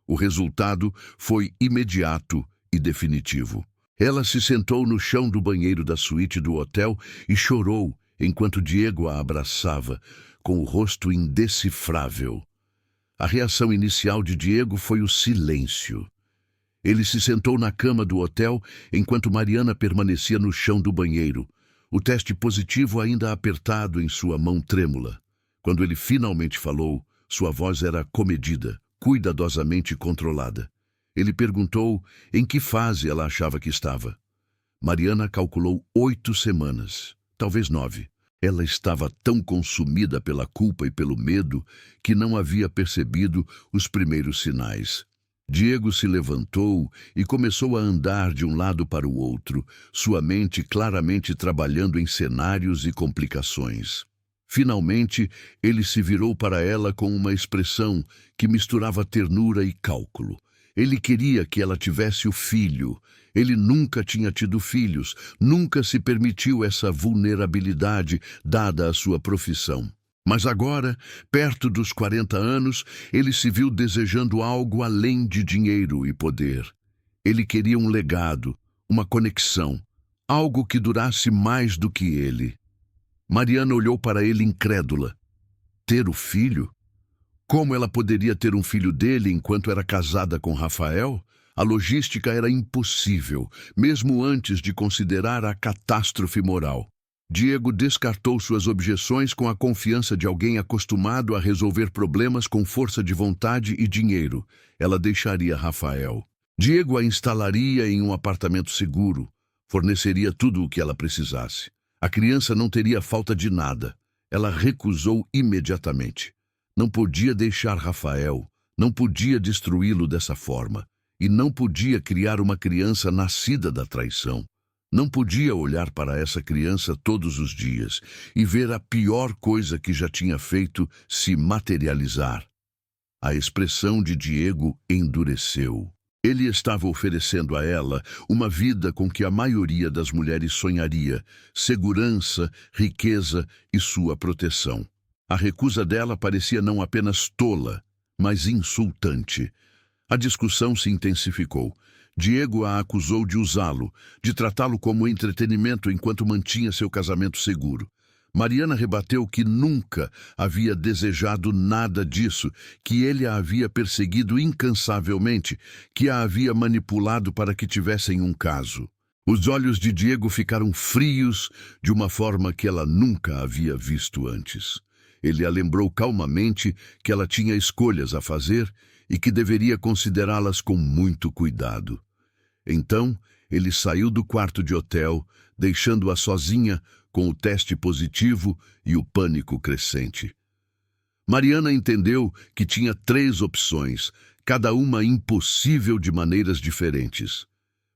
O resultado foi imediato e definitivo. Ela se sentou no chão do banheiro da suíte do hotel e chorou enquanto Diego a abraçava, com o rosto indecifrável. A reação inicial de Diego foi o silêncio. Ele se sentou na cama do hotel enquanto Mariana permanecia no chão do banheiro, o teste positivo ainda apertado em sua mão trêmula. Quando ele finalmente falou, sua voz era comedida, cuidadosamente controlada. Ele perguntou em que fase ela achava que estava. Mariana calculou 8 semanas, talvez 9. Ela estava tão consumida pela culpa e pelo medo que não havia percebido os primeiros sinais. Diego se levantou e começou a andar de um lado para o outro, sua mente claramente trabalhando em cenários e complicações. Finalmente, ele se virou para ela com uma expressão que misturava ternura e cálculo. Ele queria que ela tivesse o filho. Ele nunca tinha tido filhos, nunca se permitiu essa vulnerabilidade dada à sua profissão. Mas agora, perto dos 40 anos, ele se viu desejando algo além de dinheiro e poder. Ele queria um legado, uma conexão, algo que durasse mais do que ele. Mariana olhou para ele incrédula. Ter o filho? Como ela poderia ter um filho dele enquanto era casada com Rafael? A logística era impossível, mesmo antes de considerar a catástrofe moral. Diego descartou suas objeções com a confiança de alguém acostumado a resolver problemas com força de vontade e dinheiro. Ela deixaria Rafael. Diego a instalaria em um apartamento seguro, forneceria tudo o que ela precisasse. A criança não teria falta de nada. Ela recusou imediatamente. Não podia deixar Rafael, não podia destruí-lo dessa forma, e não podia criar uma criança nascida da traição. Não podia olhar para essa criança todos os dias e ver a pior coisa que já tinha feito se materializar. A expressão de Diego endureceu. Ele estava oferecendo a ela uma vida com que a maioria das mulheres sonharia: segurança, riqueza e sua proteção. A recusa dela parecia não apenas tola, mas insultante. A discussão se intensificou. Diego a acusou de usá-lo, de tratá-lo como entretenimento enquanto mantinha seu casamento seguro. Mariana rebateu que nunca havia desejado nada disso, que ele a havia perseguido incansavelmente, que a havia manipulado para que tivessem um caso. Os olhos de Diego ficaram frios de uma forma que ela nunca havia visto antes. Ele a lembrou calmamente que ela tinha escolhas a fazer e que deveria considerá-las com muito cuidado. Então, ele saiu do quarto de hotel, deixando-a sozinha com o teste positivo e o pânico crescente. Mariana entendeu que tinha 3 opções, cada uma impossível de maneiras diferentes.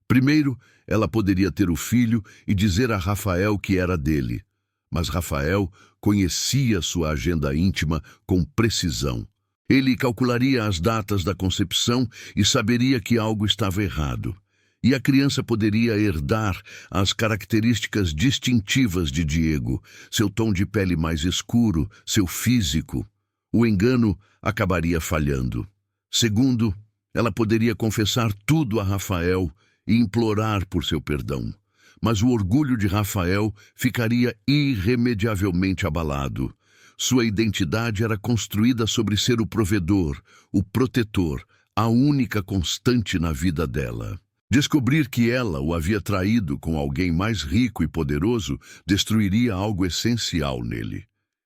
Primeiro, ela poderia ter o filho e dizer a Rafael que era dele. Mas Rafael conhecia sua agenda íntima com precisão. Ele calcularia as datas da concepção e saberia que algo estava errado. E a criança poderia herdar as características distintivas de Diego, seu tom de pele mais escuro, seu físico. O engano acabaria falhando. Segundo, ela poderia confessar tudo a Rafael e implorar por seu perdão. Mas o orgulho de Rafael ficaria irremediavelmente abalado. Sua identidade era construída sobre ser o provedor, o protetor, a única constante na vida dela. Descobrir que ela o havia traído com alguém mais rico e poderoso destruiria algo essencial nele.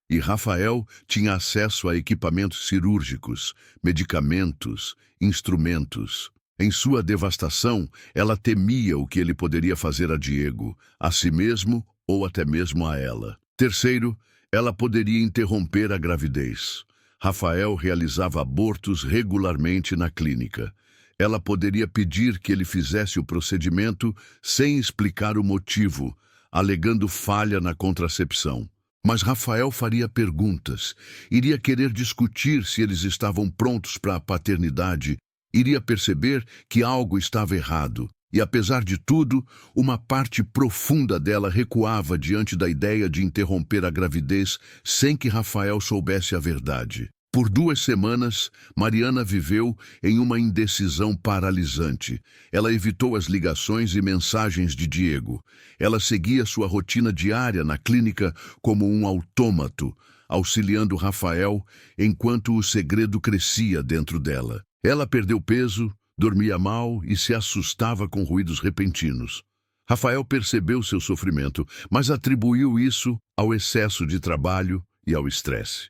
E Rafael tinha acesso a equipamentos cirúrgicos, medicamentos, instrumentos. Em sua devastação, ela temia o que ele poderia fazer a Diego, a si mesmo ou até mesmo a ela. Terceiro, ela poderia interromper a gravidez. Rafael realizava abortos regularmente na clínica. Ela poderia pedir que ele fizesse o procedimento sem explicar o motivo, alegando falha na contracepção. Mas Rafael faria perguntas, iria querer discutir se eles estavam prontos para a paternidade, iria perceber que algo estava errado, E apesar de tudo, uma parte profunda dela recuava diante da ideia de interromper a gravidez sem que Rafael soubesse a verdade. Por 2 semanas, Mariana viveu em uma indecisão paralisante. Ela evitou as ligações e mensagens de Diego. Ela seguia sua rotina diária na clínica como um autômato, auxiliando Rafael enquanto o segredo crescia dentro dela. Ela perdeu peso, dormia mal e se assustava com ruídos repentinos. Rafael percebeu seu sofrimento, mas atribuiu isso ao excesso de trabalho e ao estresse.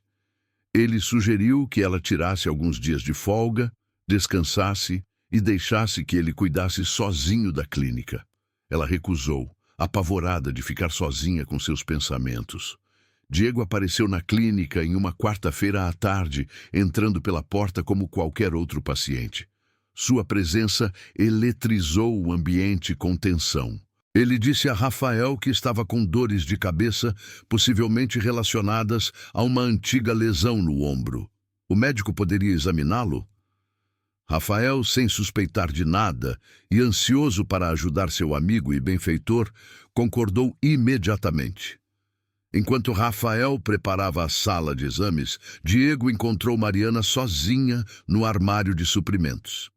Ele sugeriu que ela tirasse alguns dias de folga, descansasse e deixasse que ele cuidasse sozinho da clínica. Ela recusou, apavorada de ficar sozinha com seus pensamentos. Diego apareceu na clínica em uma quarta-feira à tarde, entrando pela porta como qualquer outro paciente. Sua presença eletrizou o ambiente com tensão. Ele disse a Rafael que estava com dores de cabeça, possivelmente relacionadas a uma antiga lesão no ombro. O médico poderia examiná-lo? Rafael, sem suspeitar de nada e ansioso para ajudar seu amigo e benfeitor, concordou imediatamente. Enquanto Rafael preparava a sala de exames, Diego encontrou Mariana sozinha no armário de suprimentos.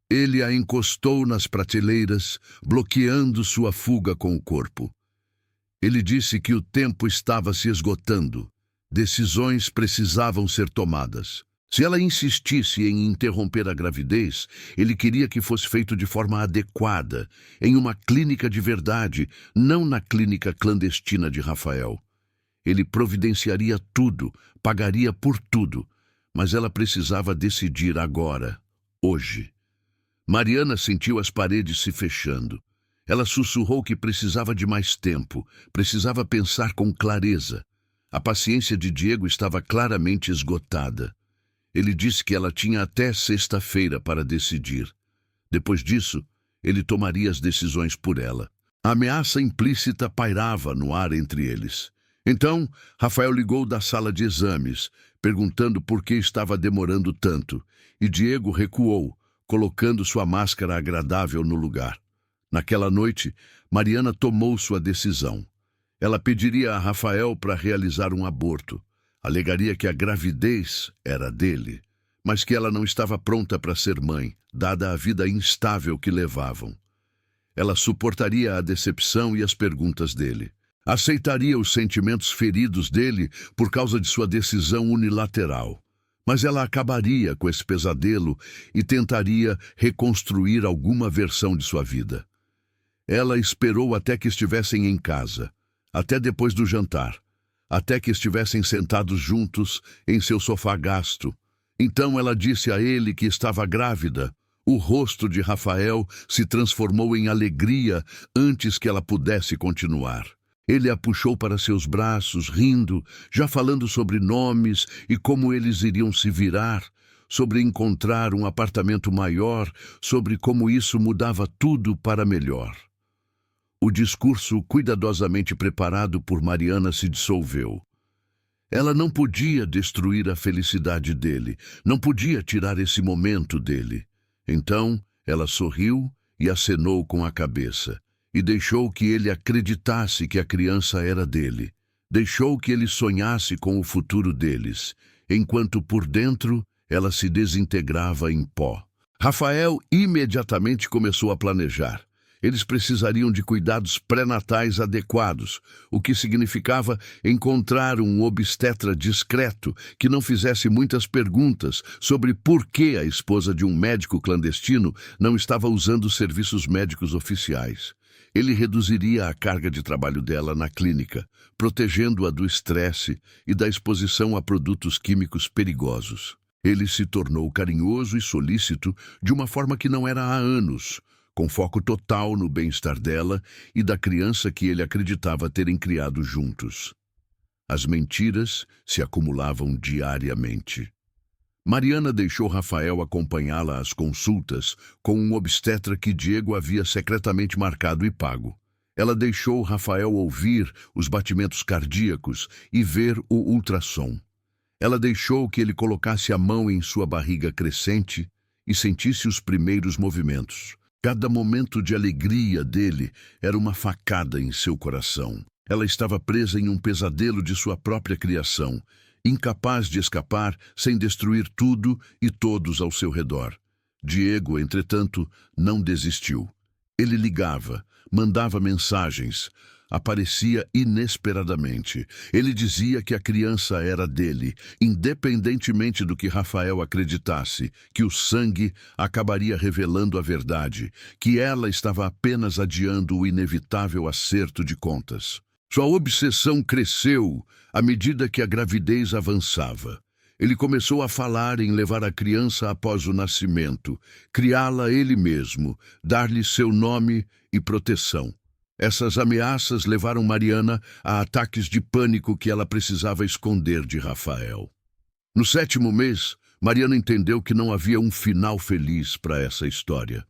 Ele a encostou nas prateleiras, bloqueando sua fuga com o corpo. Ele disse que o tempo estava se esgotando. Decisões precisavam ser tomadas. Se ela insistisse em interromper a gravidez, ele queria que fosse feito de forma adequada, em uma clínica de verdade, não na clínica clandestina de Rafael. Ele providenciaria tudo, pagaria por tudo, mas ela precisava decidir agora, hoje. Mariana sentiu as paredes se fechando. Ela sussurrou que precisava de mais tempo, precisava pensar com clareza. A paciência de Diego estava claramente esgotada. Ele disse que ela tinha até sexta-feira para decidir. Depois disso, ele tomaria as decisões por ela. A ameaça implícita pairava no ar entre eles. Então, Rafael ligou da sala de exames, perguntando por que estava demorando tanto, e Diego recuou, colocando sua máscara agradável no lugar. Naquela noite, Mariana tomou sua decisão. Ela pediria a Rafael para realizar um aborto. Alegaria que a gravidez era dele, mas que ela não estava pronta para ser mãe, dada a vida instável que levavam. Ela suportaria a decepção e as perguntas dele. Aceitaria os sentimentos feridos dele por causa de sua decisão unilateral. Mas ela acabaria com esse pesadelo e tentaria reconstruir alguma versão de sua vida. Ela esperou até que estivessem em casa, até depois do jantar, até que estivessem sentados juntos em seu sofá gasto. Então ela disse a ele que estava grávida. O rosto de Rafael se transformou em alegria antes que ela pudesse continuar. Ele a puxou para seus braços, rindo, já falando sobre nomes e como eles iriam se virar, sobre encontrar um apartamento maior, sobre como isso mudava tudo para melhor. O discurso cuidadosamente preparado por Mariana se dissolveu. Ela não podia destruir a felicidade dele, não podia tirar esse momento dele. Então, ela sorriu e acenou com a cabeça. E deixou que ele acreditasse que a criança era dele. Deixou que ele sonhasse com o futuro deles, enquanto por dentro ela se desintegrava em pó. Rafael imediatamente começou a planejar. Eles precisariam de cuidados pré-natais adequados, o que significava encontrar um obstetra discreto que não fizesse muitas perguntas sobre por que a esposa de um médico clandestino não estava usando os serviços médicos oficiais. Ele reduziria a carga de trabalho dela na clínica, protegendo-a do estresse e da exposição a produtos químicos perigosos. Ele se tornou carinhoso e solícito de uma forma que não era há anos, com foco total no bem-estar dela e da criança que ele acreditava terem criado juntos. As mentiras se acumulavam diariamente. Mariana deixou Rafael acompanhá-la às consultas com um obstetra que Diego havia secretamente marcado e pago. Ela deixou Rafael ouvir os batimentos cardíacos e ver o ultrassom. Ela deixou que ele colocasse a mão em sua barriga crescente e sentisse os primeiros movimentos. Cada momento de alegria dele era uma facada em seu coração. Ela estava presa em um pesadelo de sua própria criação, incapaz de escapar sem destruir tudo e todos ao seu redor. Diego, entretanto, não desistiu. Ele ligava, mandava mensagens, aparecia inesperadamente. Ele dizia que a criança era dele, independentemente do que Rafael acreditasse, que o sangue acabaria revelando a verdade, que ela estava apenas adiando o inevitável acerto de contas. Sua obsessão cresceu à medida que a gravidez avançava. Ele começou a falar em levar a criança após o nascimento, criá-la ele mesmo, dar-lhe seu nome e proteção. Essas ameaças levaram Mariana a ataques de pânico que ela precisava esconder de Rafael. No 7º mês, Mariana entendeu que não havia um final feliz para essa história.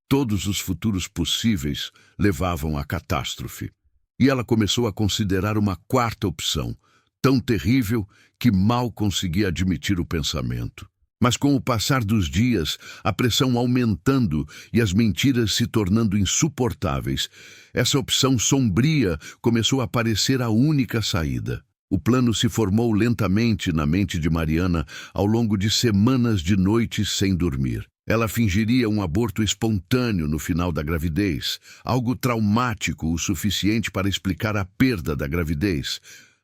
Todos os futuros possíveis levavam à catástrofe. E ela começou a considerar uma quarta opção, tão terrível que mal conseguia admitir o pensamento. Mas com o passar dos dias, a pressão aumentando e as mentiras se tornando insuportáveis, essa opção sombria começou a parecer a única saída. O plano se formou lentamente na mente de Mariana ao longo de semanas de noites sem dormir. Ela fingiria um aborto espontâneo no final da gravidez, algo traumático o suficiente para explicar a perda da gravidez,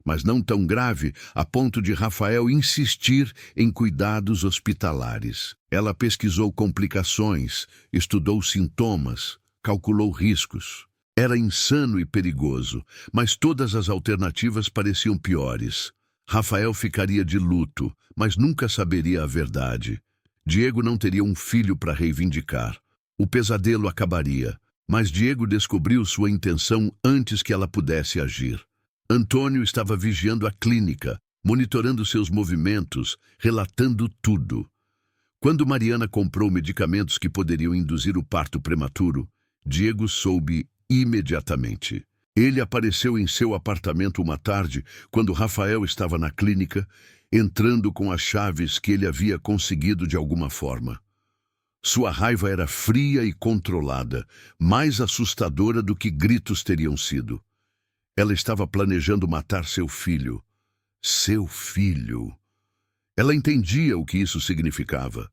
mas não tão grave a ponto de Rafael insistir em cuidados hospitalares. Ela pesquisou complicações, estudou sintomas, calculou riscos. Era insano e perigoso, mas todas as alternativas pareciam piores. Rafael ficaria de luto, mas nunca saberia a verdade. Diego não teria um filho para reivindicar. O pesadelo acabaria, mas Diego descobriu sua intenção antes que ela pudesse agir. Antônio estava vigiando a clínica, monitorando seus movimentos, relatando tudo. Quando Mariana comprou medicamentos que poderiam induzir o parto prematuro, Diego soube imediatamente. Ele apareceu em seu apartamento uma tarde, quando Rafael estava na clínica, entrando com as chaves que ele havia conseguido de alguma forma. Sua raiva era fria e controlada, mais assustadora do que gritos teriam sido. Ela estava planejando matar seu filho. Seu filho. Ela entendia o que isso significava.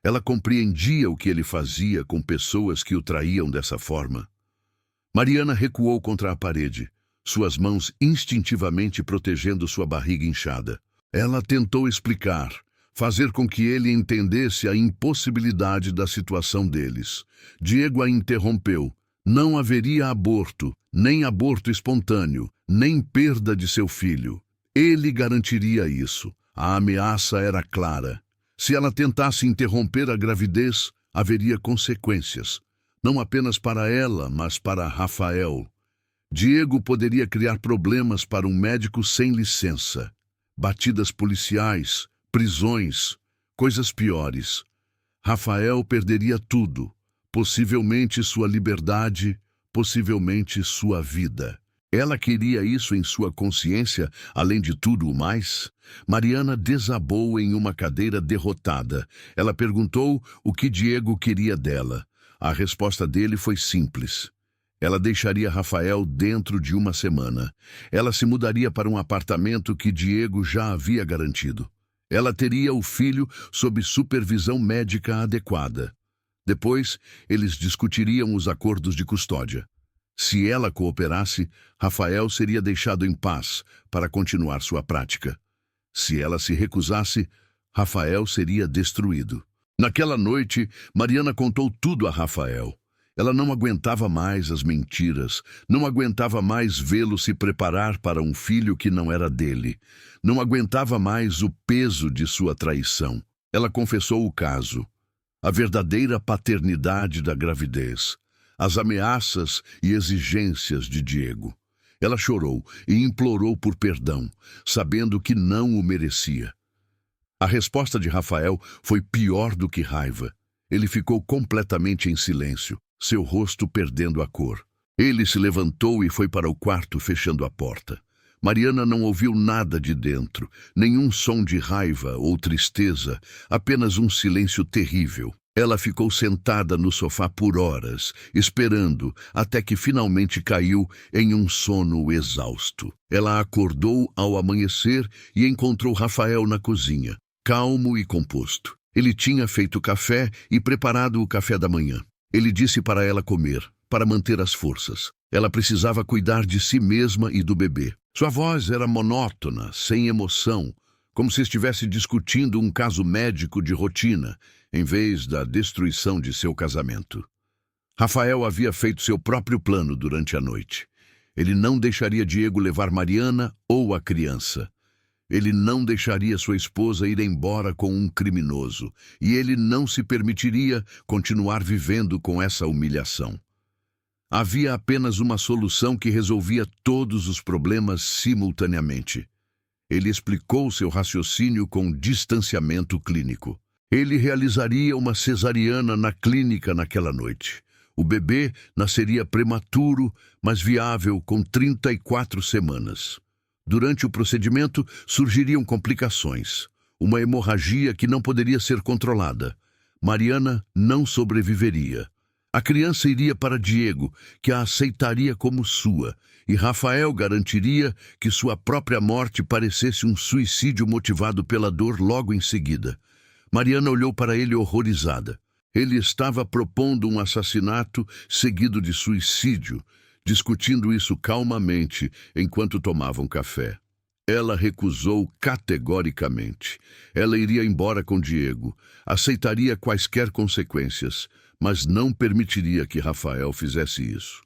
Ela compreendia o que ele fazia com pessoas que o traíam dessa forma. Mariana recuou contra a parede, suas mãos instintivamente protegendo sua barriga inchada. Ela tentou explicar, fazer com que ele entendesse a impossibilidade da situação deles. Diego a interrompeu. Não haveria aborto, nem aborto espontâneo, nem perda de seu filho. Ele garantiria isso. A ameaça era clara. Se ela tentasse interromper a gravidez, haveria consequências. Não apenas para ela, mas para Rafael. Diego poderia criar problemas para um médico sem licença. Batidas policiais, prisões, coisas piores. Rafael perderia tudo. Possivelmente sua liberdade, possivelmente sua vida. Ela queria isso em sua consciência, além de tudo o mais? Mariana desabou em uma cadeira derrotada. Ela perguntou o que Diego queria dela. A resposta dele foi simples. Ela deixaria Rafael dentro de uma semana. Ela se mudaria para um apartamento que Diego já havia garantido. Ela teria o filho sob supervisão médica adequada. Depois, eles discutiriam os acordos de custódia. Se ela cooperasse, Rafael seria deixado em paz para continuar sua prática. Se ela se recusasse, Rafael seria destruído. Naquela noite, Mariana contou tudo a Rafael. Ela não aguentava mais as mentiras, não aguentava mais vê-lo se preparar para um filho que não era dele. Não aguentava mais o peso de sua traição. Ela confessou o caso. A verdadeira paternidade da gravidez, as ameaças e exigências de Diego. Ela chorou e implorou por perdão, sabendo que não o merecia. A resposta de Rafael foi pior do que raiva. Ele ficou completamente em silêncio, seu rosto perdendo a cor. Ele se levantou e foi para o quarto, fechando a porta. Mariana não ouviu nada de dentro, nenhum som de raiva ou tristeza, apenas um silêncio terrível. Ela ficou sentada no sofá por horas, esperando, até que finalmente caiu em um sono exausto. Ela acordou ao amanhecer e encontrou Rafael na cozinha, calmo e composto. Ele tinha feito café e preparado o café da manhã. Ele disse para ela comer, para manter as forças. Ela precisava cuidar de si mesma e do bebê. Sua voz era monótona, sem emoção, como se estivesse discutindo um caso médico de rotina, em vez da destruição de seu casamento. Rafael havia feito seu próprio plano durante a noite. Ele não deixaria Diego levar Mariana ou a criança. Ele não deixaria sua esposa ir embora com um criminoso, e ele não se permitiria continuar vivendo com essa humilhação. Havia apenas uma solução que resolvia todos os problemas simultaneamente. Ele explicou seu raciocínio com distanciamento clínico. Ele realizaria uma cesariana na clínica naquela noite. O bebê nasceria prematuro, mas viável, com 34 semanas. Durante o procedimento, surgiriam complicações. Uma hemorragia que não poderia ser controlada. Mariana não sobreviveria. A criança iria para Diego, que a aceitaria como sua, e Rafael garantiria que sua própria morte parecesse um suicídio motivado pela dor logo em seguida. Mariana olhou para ele horrorizada. Ele estava propondo um assassinato seguido de suicídio, discutindo isso calmamente enquanto tomavam café. Ela recusou categoricamente. Ela iria embora com Diego, aceitaria quaisquer consequências, mas não permitiria que Rafael fizesse isso.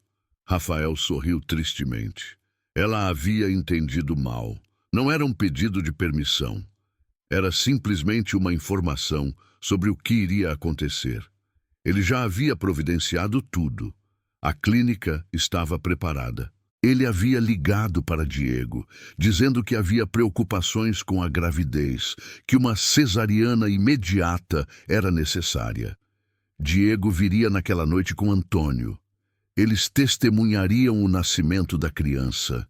Rafael sorriu tristemente. Ela havia entendido mal. Não era um pedido de permissão. Era simplesmente uma informação sobre o que iria acontecer. Ele já havia providenciado tudo. A clínica estava preparada. Ele havia ligado para Diego, dizendo que havia preocupações com a gravidez, que uma cesariana imediata era necessária. Diego viria naquela noite com Antônio. Eles testemunhariam o nascimento da criança.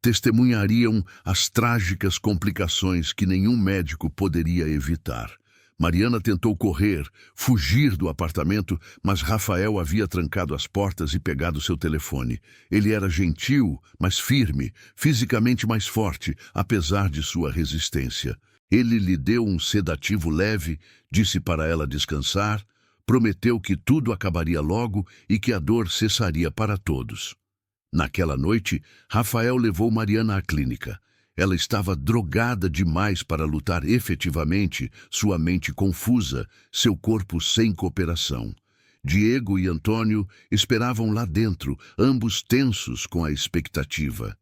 Testemunhariam as trágicas complicações que nenhum médico poderia evitar. Mariana tentou correr, fugir do apartamento, mas Rafael havia trancado as portas e pegado seu telefone. Ele era gentil, mas firme, fisicamente mais forte, apesar de sua resistência. Ele lhe deu um sedativo leve, disse para ela descansar, prometeu que tudo acabaria logo e que a dor cessaria para todos. Naquela noite, Rafael levou Mariana à clínica. Ela estava drogada demais para lutar efetivamente, sua mente confusa, seu corpo sem cooperação. Diego e Antônio esperavam lá dentro, ambos tensos com a expectativa.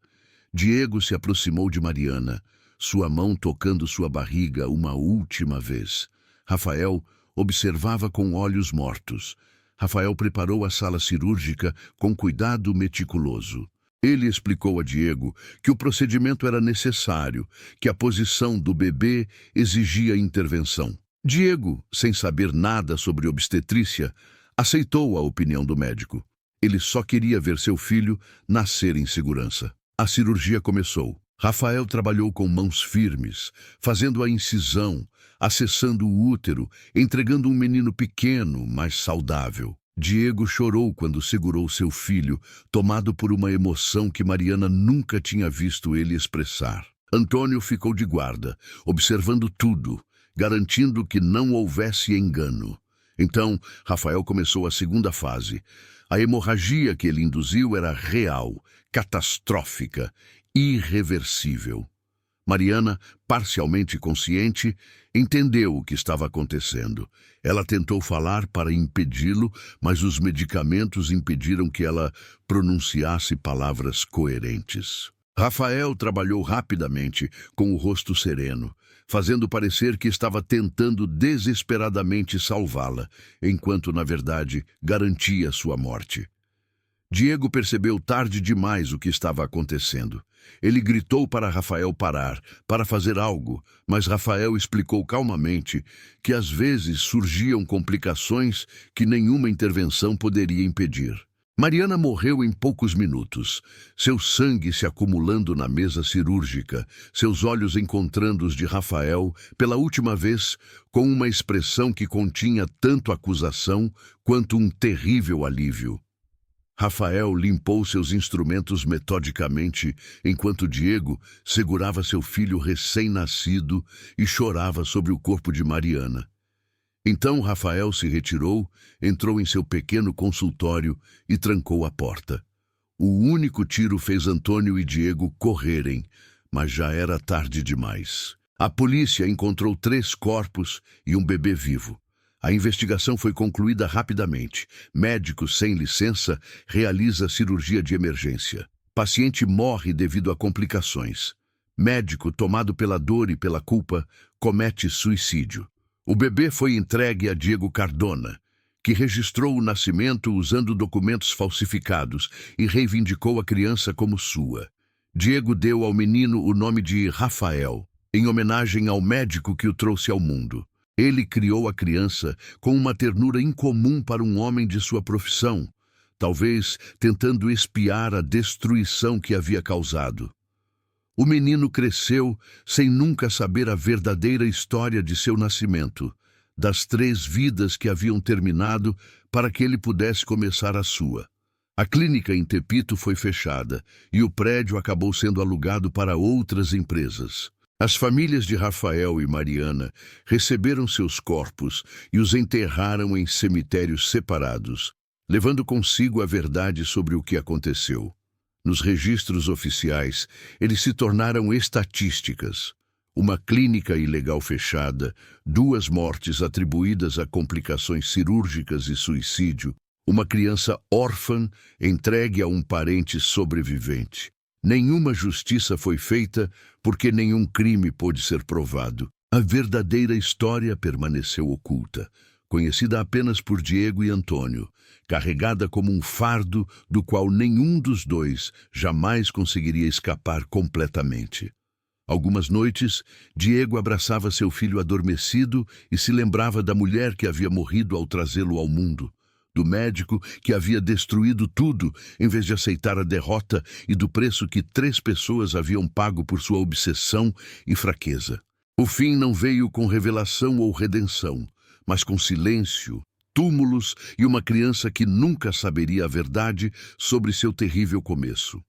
Diego se aproximou de Mariana, sua mão tocando sua barriga uma última vez. Rafael observava com olhos mortos. Rafael preparou a sala cirúrgica com cuidado meticuloso. Ele explicou a Diego que o procedimento era necessário, que a posição do bebê exigia intervenção. Diego, sem saber nada sobre obstetrícia, aceitou a opinião do médico. Ele só queria ver seu filho nascer em segurança. A cirurgia começou. Rafael trabalhou com mãos firmes, fazendo a incisão, acessando o útero, entregando um menino pequeno, mas saudável. Diego chorou quando segurou seu filho, tomado por uma emoção que Mariana nunca tinha visto ele expressar. Antônio ficou de guarda, observando tudo, garantindo que não houvesse engano. Então, Rafael começou a segunda fase. A hemorragia que ele induziu era real, catastrófica, irreversível. Mariana, parcialmente consciente, entendeu o que estava acontecendo. Ela tentou falar para impedi-lo, mas os medicamentos impediram que ela pronunciasse palavras coerentes. Rafael trabalhou rapidamente, com o rosto sereno, fazendo parecer que estava tentando desesperadamente salvá-la, enquanto, na verdade, garantia sua morte. Diego percebeu tarde demais o que estava acontecendo. Ele gritou para Rafael parar, para fazer algo, mas Rafael explicou calmamente que às vezes surgiam complicações que nenhuma intervenção poderia impedir. Mariana morreu em poucos minutos, seu sangue se acumulando na mesa cirúrgica, seus olhos encontrando os de Rafael pela última vez, com uma expressão que continha tanto acusação quanto um terrível alívio. Rafael limpou seus instrumentos metodicamente, enquanto Diego segurava seu filho recém-nascido e chorava sobre o corpo de Mariana. Então Rafael se retirou, entrou em seu pequeno consultório e trancou a porta. O único tiro fez Antônio e Diego correrem, mas já era tarde demais. A polícia encontrou 3 corpos e um bebê vivo. A investigação foi concluída rapidamente. Médico sem licença realiza cirurgia de emergência. Paciente morre devido a complicações. Médico, tomado pela dor e pela culpa, comete suicídio. O bebê foi entregue a Diego Cardona, que registrou o nascimento usando documentos falsificados e reivindicou a criança como sua. Diego deu ao menino o nome de Rafael, em homenagem ao médico que o trouxe ao mundo. Ele criou a criança com uma ternura incomum para um homem de sua profissão, talvez tentando expiar a destruição que havia causado. O menino cresceu sem nunca saber a verdadeira história de seu nascimento, das 3 vidas que haviam terminado para que ele pudesse começar a sua. A clínica em Tepito foi fechada e o prédio acabou sendo alugado para outras empresas. As famílias de Rafael e Mariana receberam seus corpos e os enterraram em cemitérios separados, levando consigo a verdade sobre o que aconteceu. Nos registros oficiais, eles se tornaram estatísticas. Uma clínica ilegal fechada, 2 mortes atribuídas a complicações cirúrgicas e suicídio, uma criança órfã entregue a um parente sobrevivente. Nenhuma justiça foi feita porque nenhum crime pôde ser provado. A verdadeira história permaneceu oculta, conhecida apenas por Diego e Antônio, carregada como um fardo do qual nenhum dos dois jamais conseguiria escapar completamente. Algumas noites, Diego abraçava seu filho adormecido e se lembrava da mulher que havia morrido ao trazê-lo ao mundo, do médico que havia destruído tudo em vez de aceitar a derrota e do preço que 3 pessoas haviam pago por sua obsessão e fraqueza. O fim não veio com revelação ou redenção, mas com silêncio, túmulos e uma criança que nunca saberia a verdade sobre seu terrível começo.